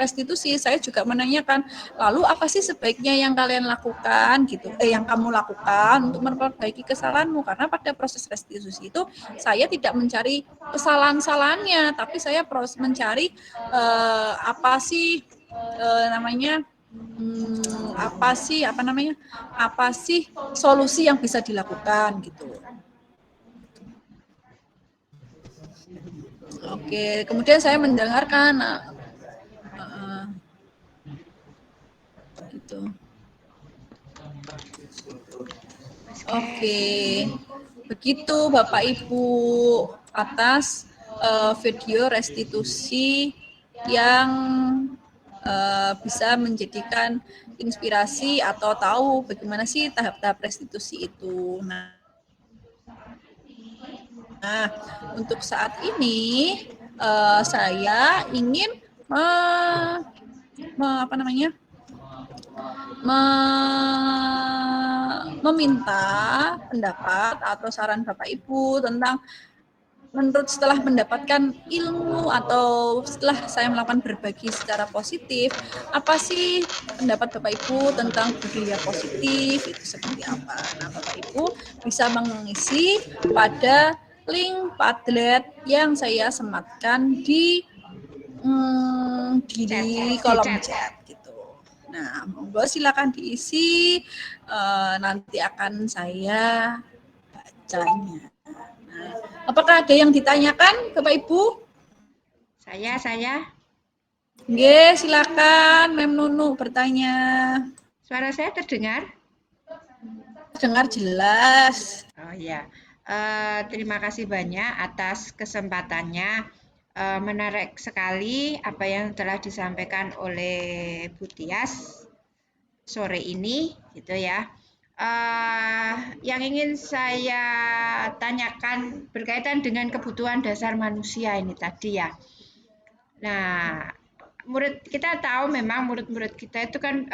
restitusi saya juga menanyakan, lalu apa sih sebaiknya yang kalian lakukan gitu, yang kamu lakukan untuk memperbaiki kesalahanmu? Karena pada proses restitusi itu saya tidak mencari kesalahan-kesalahannya, tapi saya mencari apa sih solusi yang bisa dilakukan gitu. Oke, kemudian saya mendengarkan gitu. Oke, begitu Bapak Ibu atas video restitusi yang bisa menjadikan inspirasi atau tahu bagaimana sih tahap-tahap restitusi itu. Nah, untuk saat ini saya ingin meminta pendapat atau saran Bapak Ibu tentang setelah mendapatkan ilmu atau setelah saya melakukan berbagi secara positif, apa sih pendapat Bapak Ibu tentang budaya positif itu seperti apa? Nah, Bapak Ibu bisa mengisi pada link Padlet yang saya sematkan di kolom chat gitu. Nah, monggo silakan diisi, nanti akan saya bacanya. Nah, apakah ada yang ditanyakan, Bapak Ibu? Saya. Nggih, silakan Mem Nunu bertanya. Suara saya terdengar? Dengar jelas. Oh ya, terima kasih banyak atas kesempatannya. Menarik sekali apa yang telah disampaikan oleh Bu Tias. sore ini gitu ya. Yang ingin saya tanyakan berkaitan dengan kebutuhan dasar manusia ini tadi ya. Nah, kita tahu memang murid-murid kita itu kan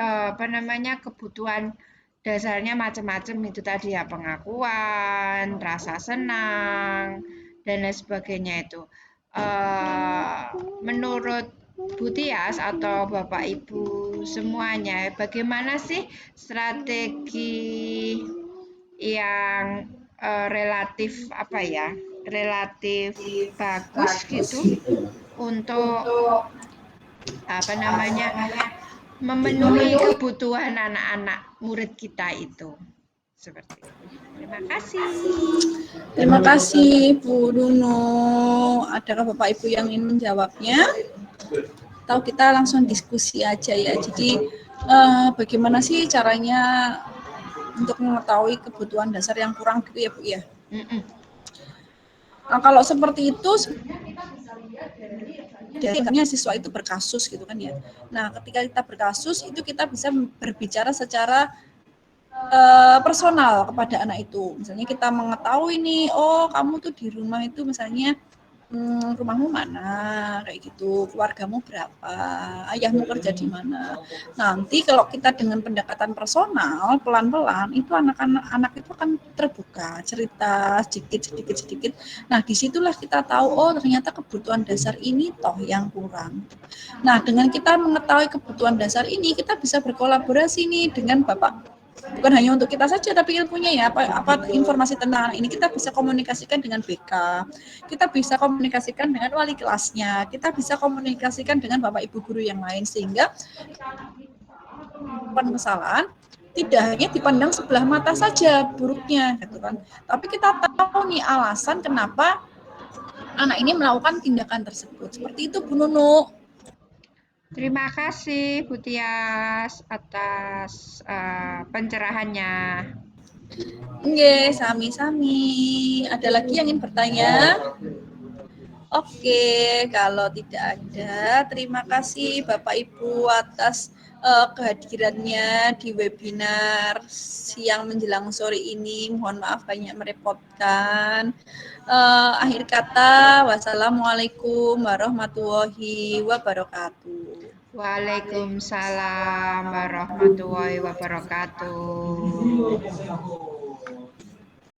kebutuhan dasarnya macam-macam itu tadi ya, pengakuan, rasa senang dan lain sebagainya itu. Menurut Bu Tias atau Bapak Ibu semuanya, bagaimana sih strategi yang relatif bagus gitu untuk memenuhi kebutuhan anak-anak murid kita itu. Seperti itu. Terima kasih. Terima kasih Bu Duno. Adakah Bapak Ibu yang ingin menjawabnya? Atau kita langsung diskusi aja ya. Jadi bagaimana sih caranya untuk mengetahui kebutuhan dasar yang kurang gitu ya Bu ya? Nah, kalau seperti itu biasanya siswa itu berkasus gitu kan ya. Nah, ketika kita berkasus itu kita bisa berbicara secara personal kepada anak itu. Misalnya kita mengetahui nih, oh kamu tuh di rumah itu misalnya rumahmu mana, kayak gitu, keluargamu berapa, ayahmu kerja di mana. Nanti kalau kita dengan pendekatan personal, pelan-pelan, itu anak-anak itu akan terbuka, cerita sedikit. Nah, disitulah kita tahu, oh ternyata kebutuhan dasar ini toh yang kurang. Nah, dengan kita mengetahui kebutuhan dasar ini, kita bisa berkolaborasi nih dengan Bapak. Bukan hanya untuk kita saja, tapi ilmunya ya, apa informasi tentang anak ini kita bisa komunikasikan dengan BK, kita bisa komunikasikan dengan wali kelasnya, kita bisa komunikasikan dengan Bapak Ibu guru yang lain, sehingga kesalahan tidak hanya dipandang sebelah mata saja buruknya, gitu kan. Tapi kita tahu nih alasan kenapa anak ini melakukan tindakan tersebut. Seperti itu, Bu Nunu. Terima kasih Bu Tias atas pencerahannya. Oke, sami-sami. Ada lagi yang ingin bertanya? Oke, kalau tidak ada, terima kasih Bapak Ibu atas kehadirannya di webinar siang menjelang sore ini. Mohon maaf banyak merepotkan. Akhir kata, wassalamualaikum warahmatullahi wabarakatuh. Waalaikumsalam warahmatullahi wabarakatuh.